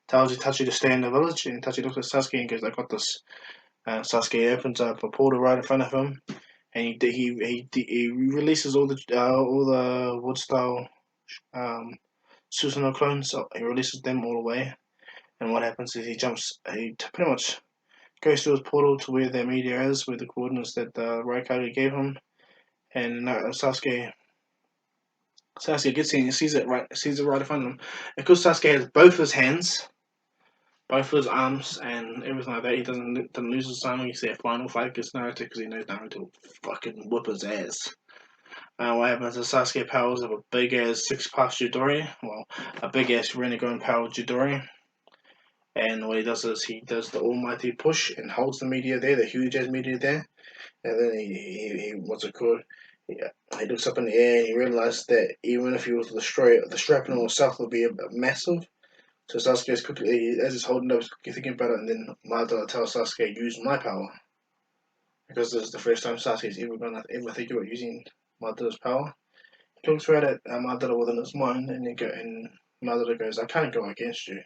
tells Itachi to stay in the village, and Itachi looks at Sasuke and goes, "I got this." Sasuke opens up a portal right in front of him, and he releases all the wood style Susanoo clones. So he releases them all away, and what happens is he pretty much goes through his portal to where the meteor is, with the coordinates that Raikage gave him, and Sasuke gets in and sees it right in front of him. And because Sasuke has both his hands, both his arms, and everything like that, he doesn't lose his time when you see a final fight against Naruto, because he knows Naruto will fucking whip his ass. What happens is Sasuke powers up a big ass 6 pass Chidori, well, a big ass Rinnegan powered Chidori. And what he does is he does the almighty push and holds the meteor there, the huge ass meteor there. And then he what's it called? He looks up in the air and he realizes that even if he was to destroy it, the shrapnel itself would be a bit massive. So Sasuke is quickly, as he's holding up, he's quickly thinking about it, and then Madara tells Sasuke, use my power. Because this is the first time Sasuke's ever gonna ever think about using Madara's power. He looks right at Madara within his mind, and Madara goes, I can't go against you.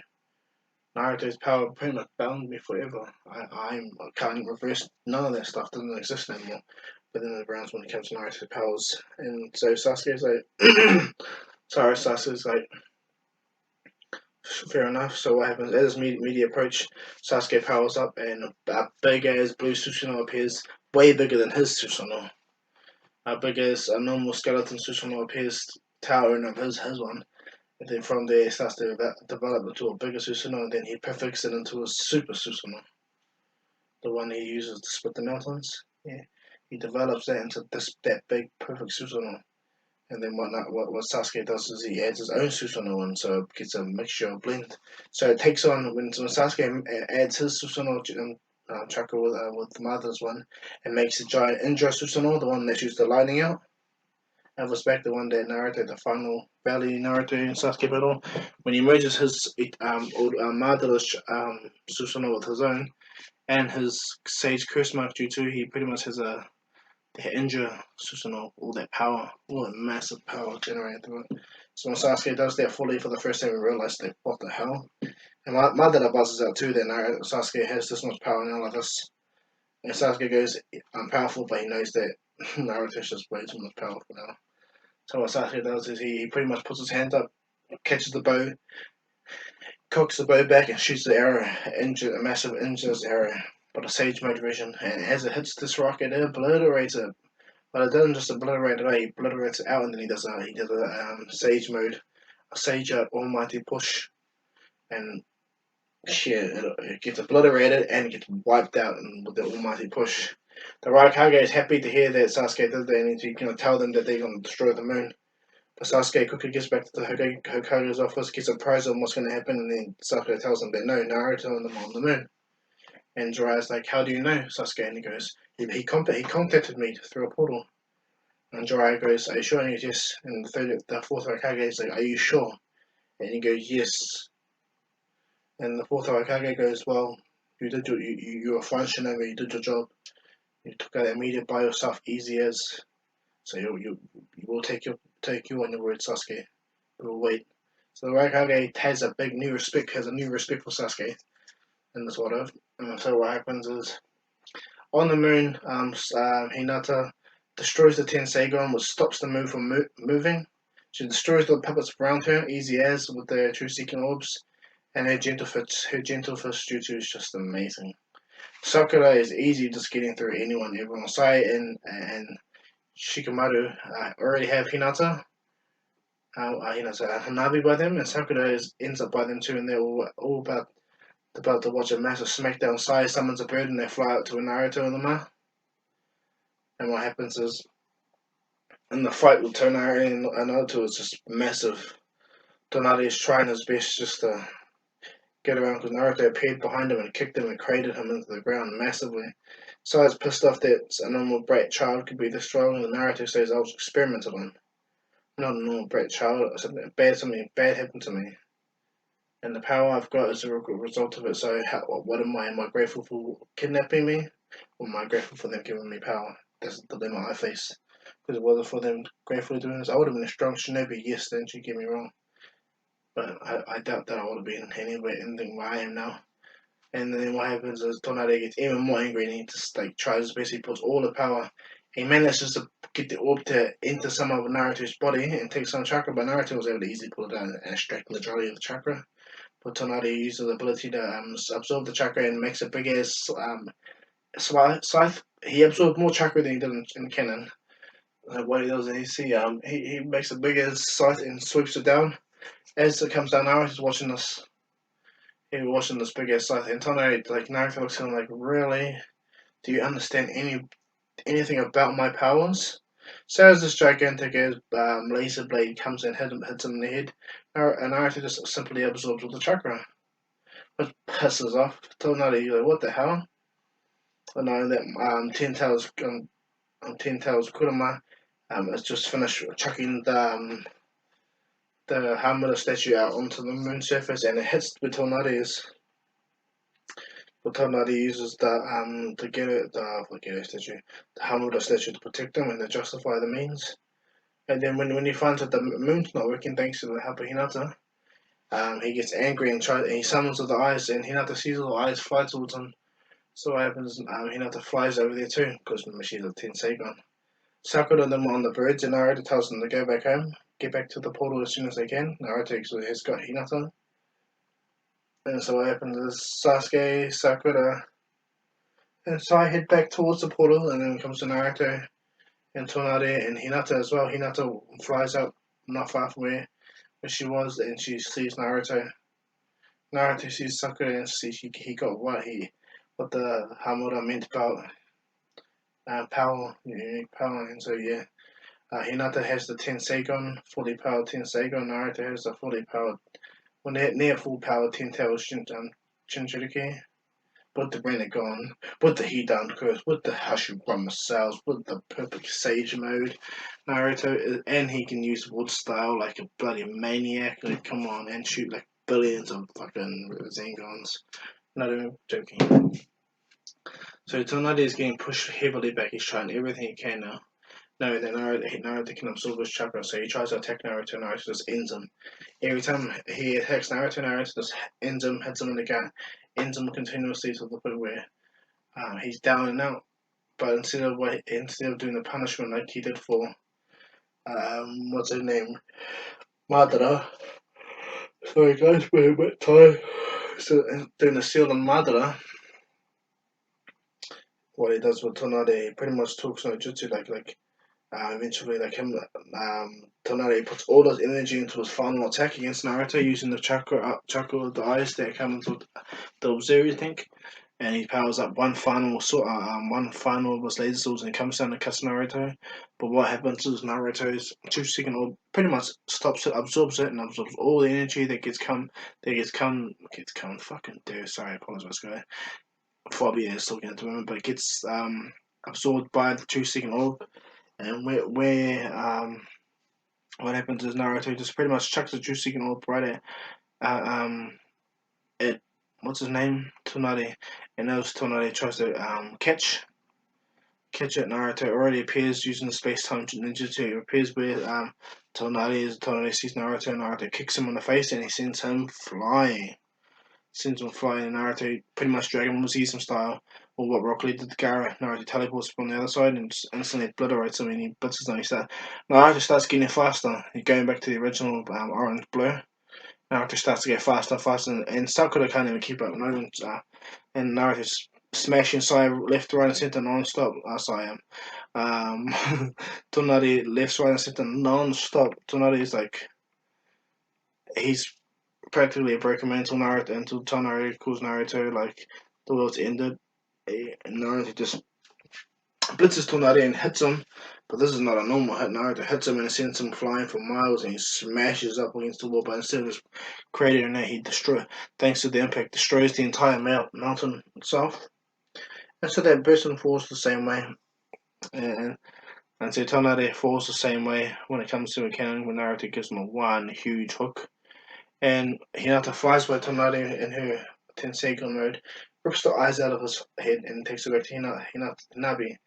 Naruto's power pretty much bound me forever. I can't reverse none of that stuff doesn't exist anymore. But then the rounds when it comes to Naruto's powers. And so Sasuke's like Sasuke's like fair enough. So what happens as media approach, Sasuke powers up and a big ass blue Susanoo appears way bigger than his Susanoo. Big as a normal skeleton Susanoo appears towering of his one. And then from there, it starts to develop into a bigger Susanoo, and then he perfects it into a super Susanoo, the one he uses to split the mountains. Yeah, he develops that into that big perfect Susanoo. And then what Sasuke does is he adds his own Susanoo in, so it gets a mixture, of blend. So it takes on when Sasuke adds his Susanoo chakra with the mother's one, and makes the giant Indra Susanoo, the one that shoots the lightning out. And respect the one that Naruto, the final Valley Naruto and Sasuke battle, when he merges his Madara's Susanoo with his own and his Sage Curse Mark Jutsu, he pretty much has a the Indra Susanoo, all that power, all that massive power generated through it. So when Sasuke does that fully for the first time, we realize that what the hell. And Madara buzzes out too. Then Sasuke has this much power now like this, and Sasuke goes, "I'm powerful," but he knows that Naruto's just way too much powerful now. So what Sasuke does is he pretty much puts his hand up, catches the bow, cocks the bow back, and shoots the arrow, a massive injures arrow. But a Sage Mode version, and as it hits this rock, it obliterates it. But it doesn't just obliterate it, he obliterates it out, and then he does a Sage Mode, a Sage Almighty push, and shit, it gets obliterated and it gets wiped out with the Almighty push. The Raikage is happy to hear that Sasuke did that, and he's going to tell them that they're going to destroy the moon. But Sasuke quickly gets back to the Hokage's office, gets surprised on what's going to happen, and then Sasuke tells him that no, Naruto and them are on the moon. And Jiraiya's like, how do you know, Sasuke? And he goes, he contacted me through a portal. And Jiraiya goes, are you sure? And he goes, yes. And the fourth Hokage is like, are you sure? And he goes, yes. And the fourth Hokage goes, well, you're a fine shinobi, you did your job. You took out that immediate by yourself, easy as. So you will take you on your word, Sasuke. We'll wait. So the Raikage has a new respect for Sasuke in this order. So what happens is on the moon, Hinata destroys the Tenseigan, which stops the moon from moving. She destroys the puppets around her, easy as with their true seeking orbs, and her gentle fist jutsu is just amazing. Sakura is easy just getting through anyone. Everyone Sai and Shikamaru already have Hinata. Hinata Hanabi by them, and Sakura ends up by them too, and they're all about to watch a massive smackdown. Sai summons a bird and they fly out to a Naruto and Lama. And what happens is, in the fight with Tonari and Naruto, it's just massive. Tonari is trying his best just to get around because Naruto appeared behind him and kicked him and crated him into the ground massively. Sai's pissed off that a normal brat child could be this strong, and Naruto says I was experimented on. Not a normal brat child. Something bad happened to me. And the power I've got is a result of it. So, what am I? Am I grateful for kidnapping me, or am I grateful for them giving me power? That's the dilemma I face. Because it wasn't for them gratefully doing this, I would have been a strong shinobi. Yes, don't you get me wrong, but I doubt that I would have been anything where I am now. And then what happens is Tornado gets even more angry and he just tries to basically puts all the power. He manages to get the orb to enter some of Naruto's body and take some chakra, but Naruto was able to easily pull it out and extract the majority of the chakra. But Tornado uses the ability to absorb the chakra and makes a big ass scythe. He absorbed more chakra than he did in canon. What he does is he makes a big ass scythe and sweeps it down. As it comes down, Naruto's watching this. He's watching this big ass scythe, and Tornado Naruto looks at him like, really? Do you understand anything about my powers? So as this gigantic laser blade comes and hits him in the head, and Naruto just simply absorbs all the chakra. Which pisses off Tornado. You're like, what the hell? I know that Ten Tails Kurama Has just finished chucking the Hamura statue out onto the moon surface, and it hits the Tonari's. But Tonari uses the Gero statue, the Hamura statue to protect them and to justify the means. And then when he finds that the moon's not working thanks to the help of Hinata, he gets angry and he summons the eyes, and Hinata sees the eyes fly towards him. So what happens, Hinata flies over there too, because she's a Tenseigon. Sakura and them are on the bridge, and Naruto tells them to go back home, get back to the portal as soon as they can. Naruto has got Hinata. And so what happens is Sasuke, Sakura, and Sai head back towards the portal, and then comes to Naruto and Tonari and Hinata as well. Hinata flies up not far from where she was, and she sees Naruto. Naruto sees Sakura and sees he got what the Hamura meant about power, unique power, and so yeah. Hinata has the Tenseigon, fully powered Tenseigon. Naruto has the fully powered, near full powered Ten-tailed Shinjiriki. With the Renegon, with the Hidan Curse, with the Hashirama cells, with the perfect Sage mode. Naruto, and he can use wood style like a bloody maniac. Like, come on, and shoot like billions of fucking Zengons. Not even joking. So Tsunade is getting pushed heavily back. He's trying everything he can now. No, then Naruto can absorb his chakra, so he tries to attack Naruto. Naruto just ends him. Every time he attacks Naruto, Naruto just ends him, hits him in the gut, ends him continuously to the point where he's down and out. But instead of doing the punishment like he did for what's her name, Madara. Sorry guys, we're a bit tired. So doing the seal on Madara, what he does with Tonade, he pretty much talks no jutsu eventually, like him, Tonari puts all his energy into his final attack against Naruto using the chakra of the eyes that come into the observer tank, and he powers up one final of his laser swords and comes down to cut Naruto. But what happens is Naruto's 2 second orb pretty much stops it, absorbs it, and absorbs all the energy that gets come. Fucking dude, sorry, I apologize, guys. Probably is still getting to him, but it gets absorbed by the 2 second orb. And what happens is Naruto just pretty much chucks the Juicy orb right at what's his name, Tonari, and as Tonari tries to catch it, Naruto already appears using the space time ninjutsu. It appears where Tonari sees Naruto, and Naruto kicks him in the face, and he sends him flying. And Naruto pretty much Dragon Ball Z style, or what Rock Lee did to Gaara. Naruto teleports from the other side and just instantly obliterates him, and he blitzes him. Naruto starts getting faster. He's going back to the original orange blue. Naruto starts to get faster and faster, and Sakura can't even keep up. And Naruto's smashing Sai left, right, and center non-stop. Tonari left, right, and center non-stop. Tonari is like he's practically a broken man until Tonari calls Naruto like the world's ended. And Naruto just blitzes Tonari and hits him, but this is not a normal hit. Naruto hits him and sends him flying for miles, and he smashes up against the wall. But instead of just creating that, thanks to the impact, destroys the entire mountain itself. And so that person falls the same way, and so Tonari falls the same way when it comes to a cannon. When Naruto gives him a one huge hook. And Hinata flies by Tonari in her Tenseigon mode, rips the eyes out of his head, and takes it back to Hinabi.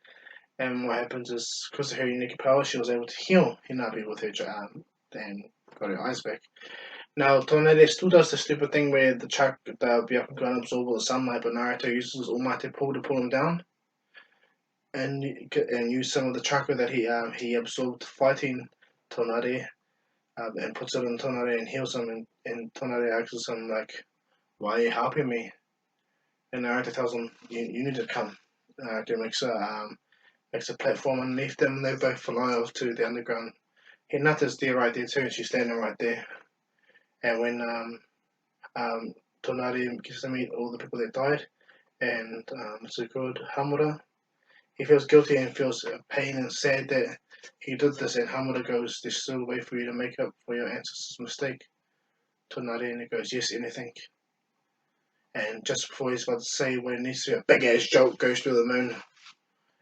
And what happens is, because of her unique power, she was able to heal Hinabi with her and got her eyes back. Now, Tonari still does the stupid thing where the Byakugan absorb all the sunlight, but Naruto uses his almighty pull to pull him down, and use some of the chakra that he absorbed fighting Tonari. And puts it on Tonari and heals him, and Tonari asks him like, "Why are you helping me?" And Naruto tells him, "You need to come." Naruto makes a platform underneath them, and they both fly off to the underground. Hinata's there right there too, and she's standing right there. And when Tonari gets to meet all the people that died, and it's called Hamura, he feels guilty and feels pain and sad that he did this, and Hamura goes, "There's still a way for you to make up for your ancestors' mistake." Tonari, and he goes, "Yes, anything." And just before he's about to say what it needs to be, a big ass jolt goes through the moon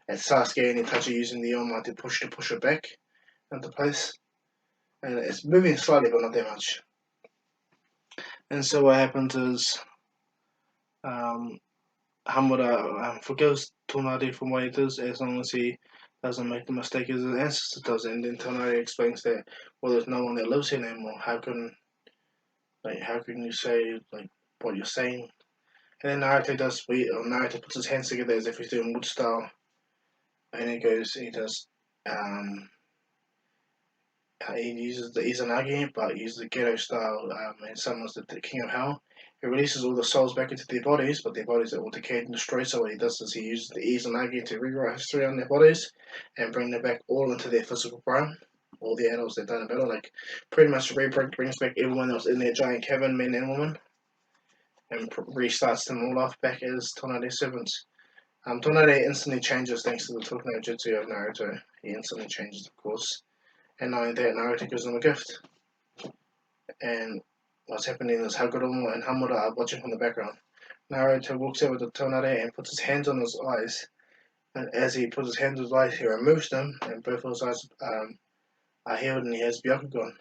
at Sasuke and Itachi using the All Might to push it back. into place, and it's moving slightly, but not that much. And so what happens is, um, Hamura forgives Tonari for what he does as long as he doesn't make the mistake as his ancestor does. And then Tonari explains that, well, there's no one that lives here anymore. How can you say like what you're saying? And then Naruto puts his hands together as if he's doing wood style, and he does, um, he uses the Izanagi, but he uses the ghetto style, and summons the King of Hell. He releases all the souls back into their bodies, but their bodies are all decayed and destroyed. So what he does is he uses the Izanagi to rewrite history on their bodies and bring them back all into their physical prime. All the adults that died in battle, like pretty much brings back everyone that was in their giant cabin, men and women, and restarts them all off back as Tonari servants. Tonari instantly changes thanks to the Tokuno Jutsu of Naruto. He instantly changes, of course. And not only that, Naruto gives him a gift. And what's happening is Hagoromo and Hamura are watching from the background. Naruto walks over to Tonari and puts his hands on his eyes. And as he puts his hands on his eyes, he removes them, and both of his eyes are healed, and he has Byakugan.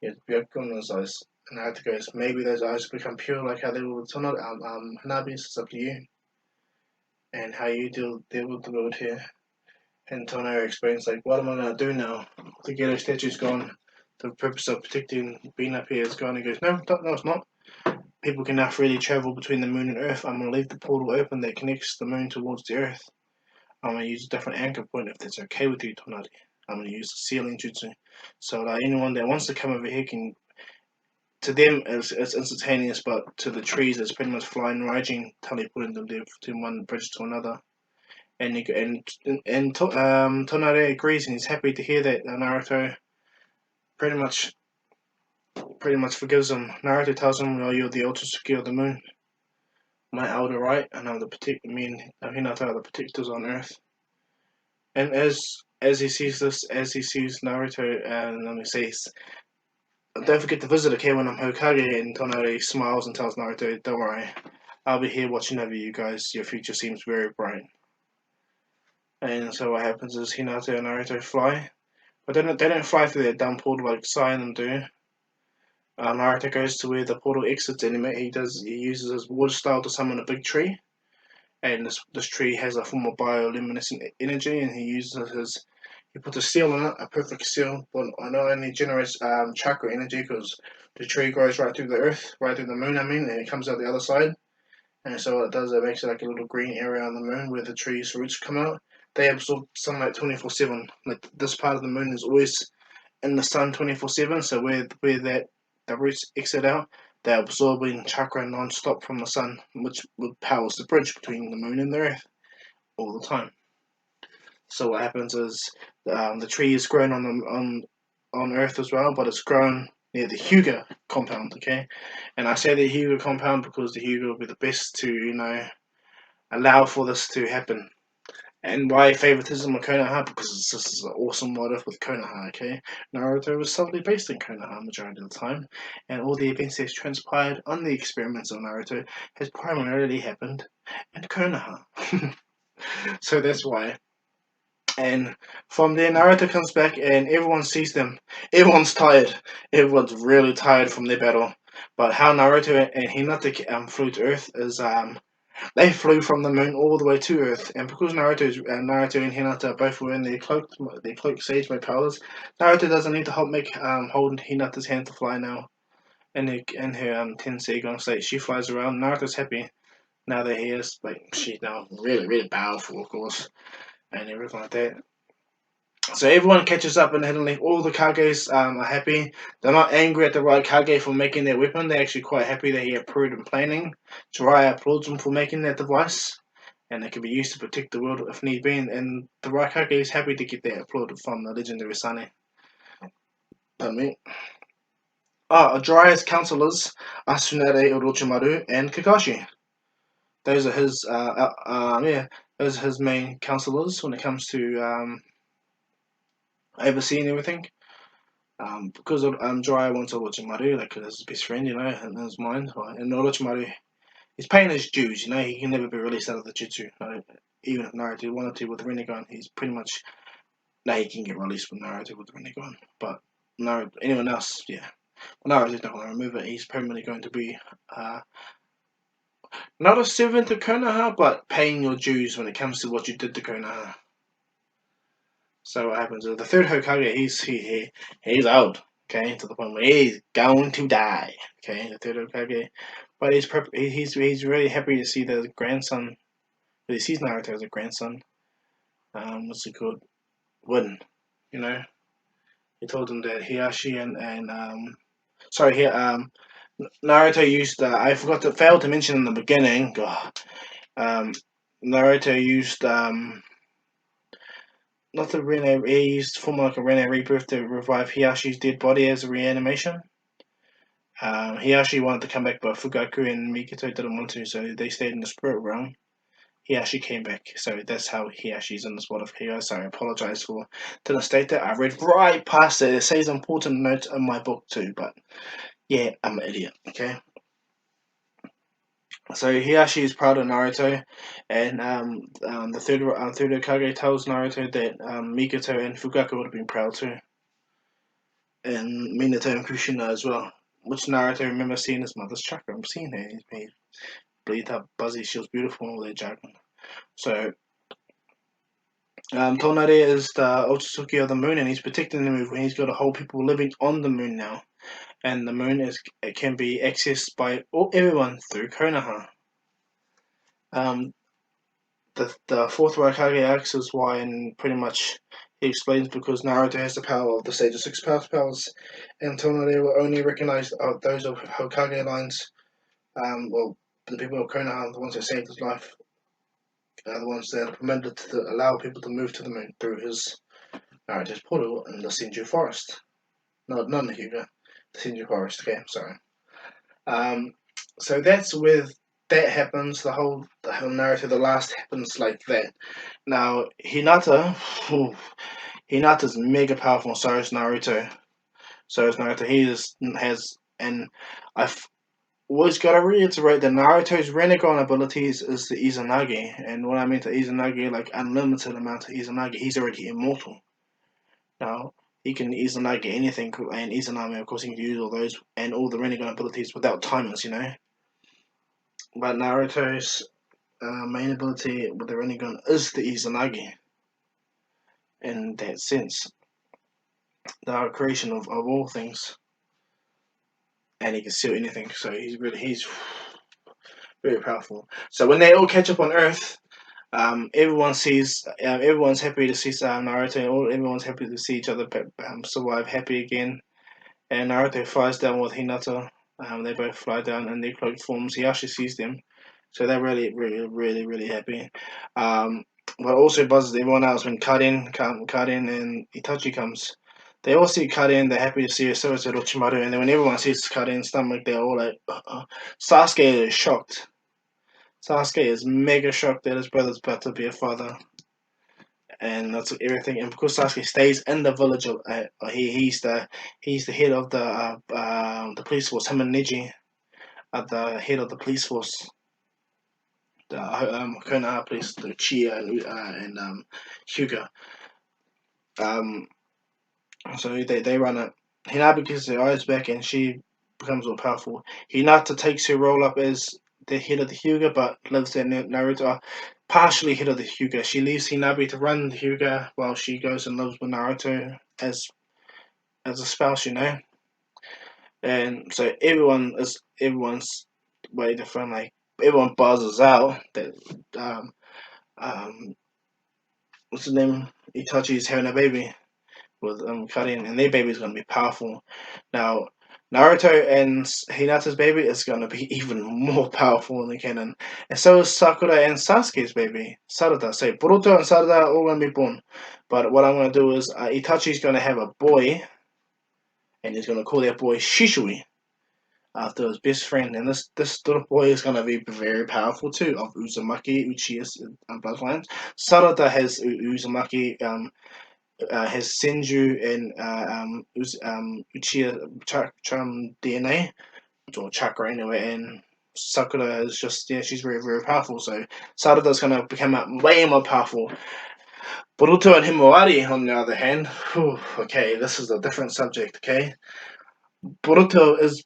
He has Byakugan in his eyes. And Naruto goes, maybe those eyes become pure like how they were with Tonari. Hanabi, it's up to you. And how you deal with the world here. And Tonari explains, like, what am I going to do now? The Ghetto statue's gone. The purpose of protecting being up here is gone. He goes, no, it's not. People can now freely travel between the moon and Earth. I'm going to leave the portal open that connects the moon towards the Earth. I'm going to use a different anchor point if that's okay with you, Tonari. I'm going to use the sealing jutsu. So that anyone that wants to come over here can, to them, it's instantaneous, but to the trees, it's pretty much flying, Raijin, teleporting them there from one bridge to another. And Tonari agrees, and he's happy to hear that Naruto pretty much forgives him. Naruto tells him, "Oh, you're the ultra secure of the moon, my elder right, and I'm the me and Hinata are the protectors on Earth." And as he sees this, as he sees Naruto, and let me say, don't forget to visit, okay, when I'm Hokage. And Tonari smiles and tells Naruto, "Don't worry, I'll be here watching over you guys. Your future seems very bright." And so what happens is Hinata and Naruto fly. But they don't fly through that dumb portal like Sai and them do. Naruto goes to where the portal exits, and he uses his water style to summon a big tree, and this tree has a form of bioluminescent energy, and he puts a seal in it, a perfect seal, but not only generates chakra energy because the tree grows right through the earth, right through the moon. And it comes out the other side, and so what it does, it makes it like a little green area on the moon where the tree's roots come out. They absorb sunlight 24/7. Like this part of the moon is always in the sun 24/7. So where that the roots exit out, they're absorbing chakra non-stop from the sun, which powers the bridge between the moon and the earth all the time. So what happens is the tree is grown on Earth as well, but it's grown near the Hyuga compound. Okay, and I say the Hyuga compound because the Hyuga will be the best to allow for this to happen. And why favoritism of Konoha? Because this is an awesome motif with Konoha, okay? Naruto was solely based in Konoha majority of the time, and all the events that transpired on the experiments of Naruto has primarily happened in Konoha. So that's why. And from there, Naruto comes back, and everyone sees them. Everyone's tired. Everyone's really tired from their battle. But how Naruto and Hinata flew to Earth is they flew from the moon all the way to Earth, and because Naruto and Hinata both were in their cloak sage mode powers, Naruto doesn't need to hold Hinata's hand to fly now. In her Tensei Gon state, she flies around. Naruto's happy now that he is she's now really really powerful, of course, and everything like that. So everyone catches up and heavenly. All the Kages are happy. They're not angry at the right Kage for making their weapon. They're actually quite happy that he approved in planning. Jiraiya applauds him for making that device, and it can be used to protect the world if need be. And the right Kage is happy to get that applaud from the legendary Sane. Pardon me. Jiraiya's counselors are Tsunade, Orochimaru, and Kakashi. Those are those are his main counselors when it comes to overseeing everything. Because Jiraiya wants Orochimaru, like as his best friend, in his mind. Right? And Orochimaru, he's paying his dues. He can never be released out of the jutsu. Right? Even if Naruto wanted to with Rinnegan, he's pretty much Now he can get released with Naruto with the Rinnegan, but no, anyone else, yeah. Naruto's not going to remove it. He's permanently going to be not a servant to Konoha, but paying your dues when it comes to what you did to Konoha. So what happens is the third Hokage, he's old, okay, to the point where he's going to die. Okay, the third Hokage, but he's really happy to see the grandson. He sees Naruto as a grandson. What's it called? Win, you know. He told him that Hiyashi and sorry, here Naruto used. I forgot to fail to mention in the beginning. God, um, Naruto used not the Rene. He used form like a Rene rebirth to revive Hiyashi's dead body as a reanimation. Hiyashi wanted to come back, but Fugaku and Mikoto didn't want to, so they stayed in the spirit realm. Hiyashi came back, so that's how Hiyashi's in this world of Heroes. So I apologize for didn't state that. I read right past it. It says important notes in my book too, but yeah, I'm an idiot. Okay. So Hiyashi is proud of Naruto, and the third Hokage tells Naruto that Mikoto and Fugaku would have been proud too, and Minato and Kushina as well. Which Naruto remembers seeing his mother's chakra. I'm seeing her. He's made bleed up, Buzzy. She was beautiful and all that jargon. So Tonari is the Otsutsuki of the moon, and he's protecting the moon. He's got a whole people living on the moon now, and the moon it can be accessed by everyone through Konoha. Um, the fourth Raikage asks why, and pretty much he explains because Naruto has the power of the Sage of Six Powers, and Tonari will only recognize those of Hokage lines. Well, the people of Konoha, the ones that saved his life, are the ones that are permitted to allow people to move to the moon through his Naruto's portal in the Senju Forest. No, not in the Hyuga, the Senju Forest. Okay, sorry. Um, so that's with that happens. The whole narrative, the last happens like that. Now Hinata, Hinata's mega powerful. So is Naruto. So is Naruto. Has and I've always got to reiterate that Naruto's Rinnegan abilities is the Izanagi, and what I mean to Izanagi, like unlimited amount of Izanagi. He's already immortal. Now he can Izanagi anything, and Izanami, of course, he can use all those and all the Rinnegan abilities without timers, you know. But Naruto's main ability with the Rinnegan is the Izanagi. In that sense, the creation of all things, and he can seal anything. So he's very powerful. So when they all catch up on Earth, everyone's happy to see Naruto, and everyone's happy to see each other survive happy again. And Naruto flies down with Hinata. They both fly down in their cloaked forms. He actually sees them, so they're really happy. What also buzzes everyone else when Karin and Itachi comes. They all see Karin, they're happy to see her, so is Orochimaru, and then when everyone sees Karin's stomach, they're all like, Sasuke is shocked. Sasuke is mega shocked that his brother's about to be a father, and that's everything. And because Sasuke stays in the village, he's the head of the police force. Him and Neji are the head of the police force, the Konoha police, the Chia and Hyuga. Um, so they run it. Hinata gets her eyes back, and she becomes more powerful. Hinata takes her role up as the head of the Hyuga, but lives in Naruto partially head of the Hyuga. She leaves Hinabi to run the Hyuga while she goes and lives with Naruto as a spouse, you know. And so everyone's way different. Like everyone buzzes out that um what's his name? Itachi's having a baby with Karin, and their baby's gonna be powerful. Now Naruto and Hinata's baby is gonna be even more powerful in the canon, and so is Sakura and Sasuke's baby, Sarada. So Boruto and Sarada are all gonna be born, but what I'm gonna do is Itachi's gonna have a boy, and he's gonna call that boy Shishui after his best friend, and this little boy is gonna be very powerful too, of Uzumaki Uchiha's bloodlines. Sarada has Uzumaki, has Senju and Uchiha DNA or chakra anyway, and Sakura is just she's very powerful. So Sarada's gonna become way more powerful. Boruto and Himawari, on the other hand, whew, okay, this is a different subject, okay? Boruto is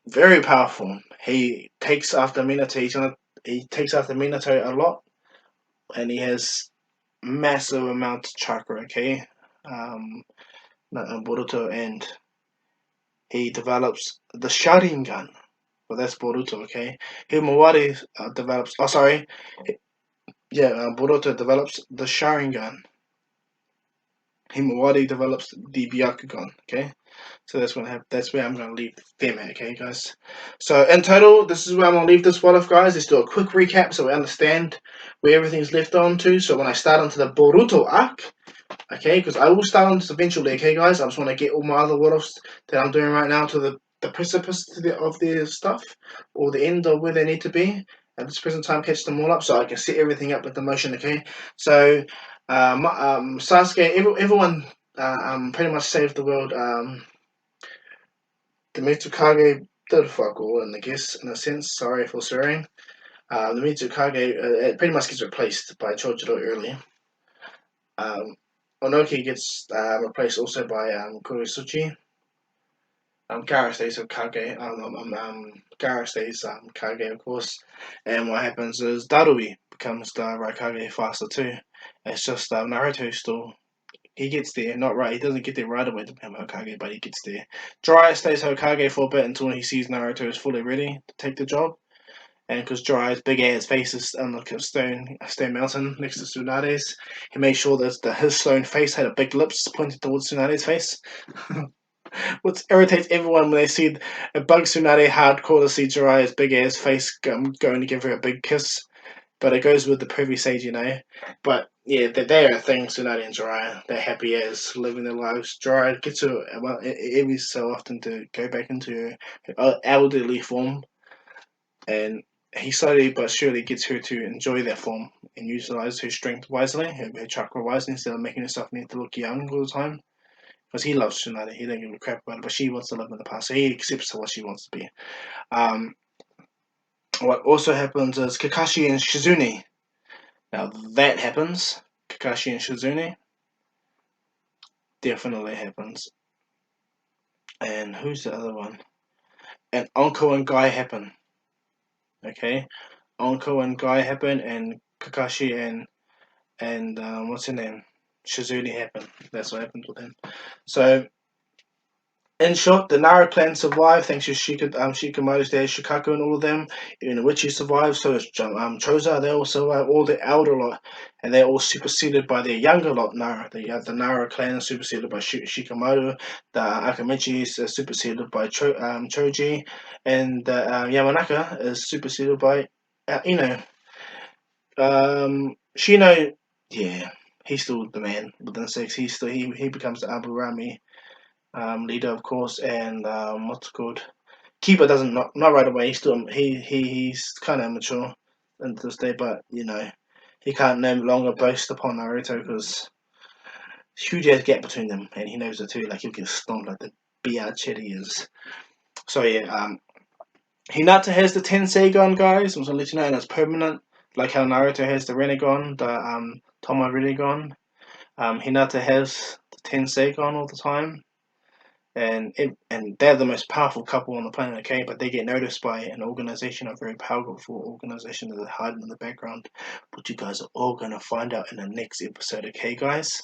very powerful. He takes after Minato. He takes after Minato a lot, and he has massive amounts of chakra. Okay, um, Boruto, and he develops the Sharingan. Well, that's Boruto. Okay, Himawari develops. Oh, sorry. Yeah, Boruto develops the Sharingan. Himawari develops the Byakugan. Okay. So that's where I'm gonna leave them at, okay, guys. So in total, this is where I'm gonna leave this one off, guys. Let's do a quick recap so we understand where everything's left on to. So when I start onto the Boruto arc, okay, because I will start on this eventually, okay, guys. I just want to get all my other what-offs that I'm doing right now to the precipice of their stuff, or the end of where they need to be at this present time, catch them all up, so I can set everything up with the motion, okay. So, Sasuke, everyone, pretty much saved the world. The Mitsukage did fuck all, and I guess in a sense, sorry for swearing. The Mitsukage it pretty much gets replaced by Chojuro early. Onoki gets replaced also by Kurisuchi. Gaara stays with Kage. Gaara stays Kage, of course. And what happens is Darui becomes the Raikage faster too. It's just Naruto still. He gets there, not right. He doesn't get there right away to become Hokage, but he gets there. Jiraiya stays Hokage for a bit until he sees Naruto is fully ready to take the job. And because Jiraiya's big ass face is on the stone mountain next to Tsunade's, he made sure that his stone face had a big lips pointed towards Tsunade's face. What irritates everyone when they see a bug Tsunade hardcore to see Jiraiya's big ass face going to give her a big kiss. But it goes with the privy sage, you know. But yeah, they are a thing, Tsunade and Jiraiya. They're happy as living their lives. Jiraiya gets her every so often to go back into her elderly form, and he slowly but surely gets her to enjoy that form and utilize her strength wisely, her chakra wisely, instead of making herself need to look young all the time. Because he loves Tsunade, he don't give a crap about it, but she wants to live in the past, so he accepts what she wants to be. Um, what also happens is Kakashi and Shizune. Now that happens. Kakashi and Shizune definitely happens. And who's the other one? And Onko and Guy happen. Okay, Onko and Guy happen, and Kakashi and what's her name? Shizune happen. That's what happens with him. So in short, the Nara clan survived thanks to Shikamaru's dad, Shikaku, and all of them. Even the witches survived, so does Choza. They all survived, all the elder lot, and they're all superseded by their younger lot, Nara. The Nara clan is superseded by Shikamaru, the Akamichi is superseded by Choji, and Yamanaka is superseded by Ino. Shino, yeah, he's still the man within six. He becomes the Aburami leader, of course, and what's it called? Keeper doesn't not right away. He's kind of immature in this day, but you know he can't no longer boast upon Naruto because huge ass gap between them, and he knows it too. Like he'll get stomped like the biatch he is. So yeah, Hinata has the Tensei gun, guys. I'm gonna let you know, and it's permanent, like how Naruto has the Renegon, the Tomo Renegon. Hinata has the Tensei gun all the time. And they're the most powerful couple on the planet, okay? But they get noticed by an organization, a very powerful organization that are hiding in the background. But you guys are all gonna find out in the next episode, okay, guys?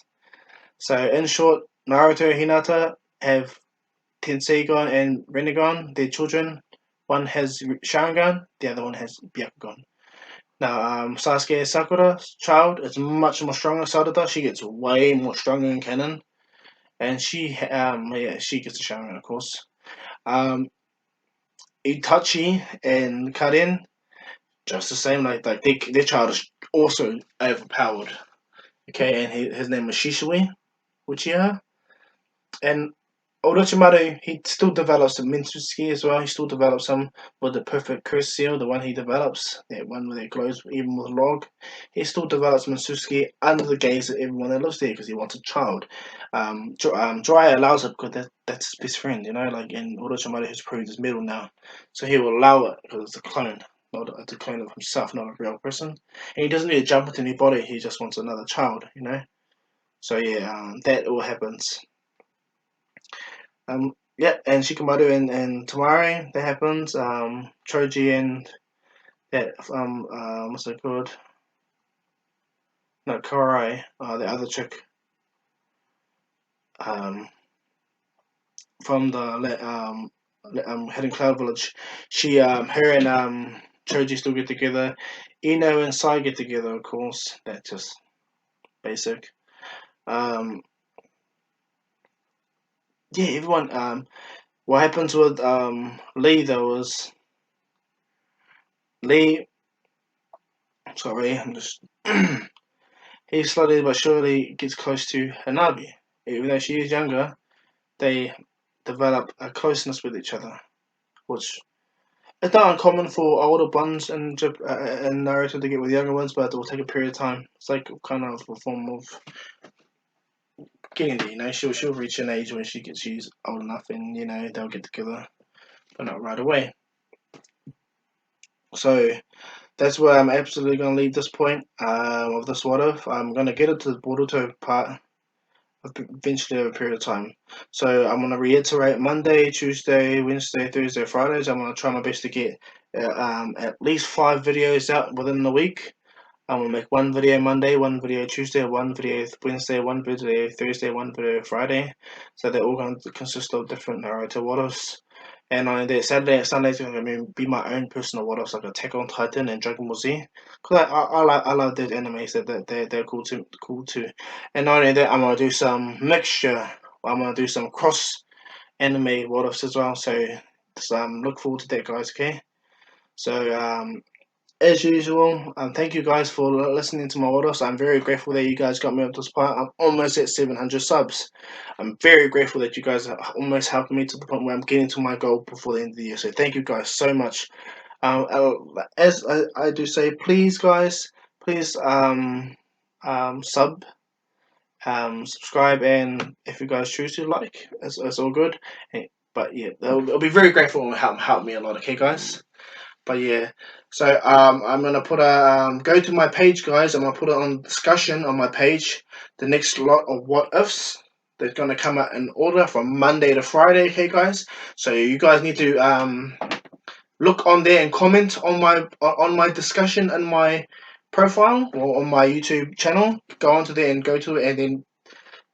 So, in short, Naruto and Hinata have Tenseigan and Renegon, their children. One has Sharingan, the other one has Byakugan. Now, Sasuke Sakura's child is much more stronger. Sarada, she gets way more stronger in canon, and she gets a Sharingan, of course. Um, Itachi and Karin, just the same. Like their child is also overpowered. Okay, and his name was Shishui Uchiha. And Orochimaru, he still develops some Minsuski as well. He still develops some with the perfect curse seal, the one he develops, that one where it glows even with log. He still develops Minsuski under the gaze of everyone that lives there because he wants a child. Jiraiya allows it because that's his best friend, you know, like, and Orochimaru has proved his middle now. So he will allow it because it's a clone. not a clone of himself, not a real person. And he doesn't need to jump into a new body. He just wants another child, you know. So yeah, that all happens. Yeah, and Shikamaru and Tamari, that happens. Choji and that what's it called? No, Kawaii, the other chick, um, from the Hidden Cloud Village. Her and Choji still get together. Ino and Sai get together, of course. That's just basic. Um, yeah, everyone. What happens with Lee though is Lee. Sorry, I'm just. He slowly but surely gets close to Hanabi. Even though she is younger, they develop a closeness with each other, which is not uncommon for older ones in Naruto to get with younger ones, but it will take a period of time. It's like kind of a form of getting there. She'll reach an age when she's old enough, and they'll get together, but not right away. So that's where I'm absolutely going to leave this point of this what if. I'm going to get into the Boruto part eventually over a period of time. So I'm going to reiterate Monday, Tuesday, Wednesday, Thursday, Fridays. I'm going to try my best to get at least 5 videos out within the week. I'm going to make one video Monday, one video Tuesday, one video Wednesday, one video Thursday, one video Friday. So they're all going to consist of different Naruto what ifs. And on the Saturday and Sundays, going to be my own personal what ifs like Attack on Titan and Dragon Ball Z. Because I love those animes, they're cool too. And not only that, I'm going to do some mixture, I'm going to do some cross anime what ifs as well. So look forward to that, guys, okay? So, as usual, thank you guys for listening to my orders. I'm very grateful that you guys got me up to this point. I'm almost at 700 subs. I'm very grateful that you guys are almost helping me to the point where I'm getting to my goal before the end of the year. So thank you guys so much. As I do say, please guys, please subscribe, and if you guys choose to like, it's all good. But yeah, I'll be very grateful and help me a lot. Okay, guys. But yeah, so I'm gonna put go to my page, guys. I'm gonna put it on discussion on my page. The next lot of what ifs. They're gonna come out in order from Monday to Friday. Okay, guys. So you guys need to look on there and comment on my discussion and my profile or on my YouTube channel. Go onto there and go to it, and then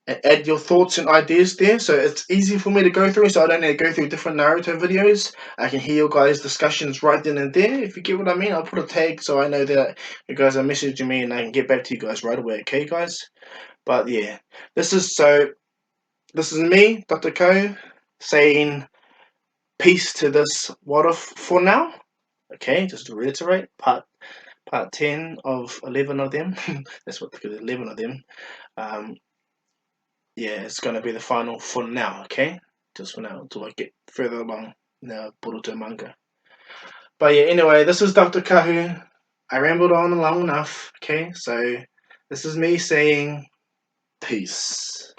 add your thoughts and ideas there, so it's easy for me to go through, so I don't need to go through different Naruto videos. I can hear your guys' discussions right then and there, if you get what I mean. I'll put a tag so I know that you guys are messaging me and I can get back to you guys right away, okay, guys? But yeah, this is me, Dr. Ko, saying peace to this what if for now. Okay, just to reiterate, part 10 of 11 of them. That's what, because 11 of them. Um, yeah, it's gonna be the final for now, okay? Just for now, until I get further along in the Boruto manga. But yeah, anyway, this is Dr. Kahu. I rambled on long enough, okay? So, this is me saying peace.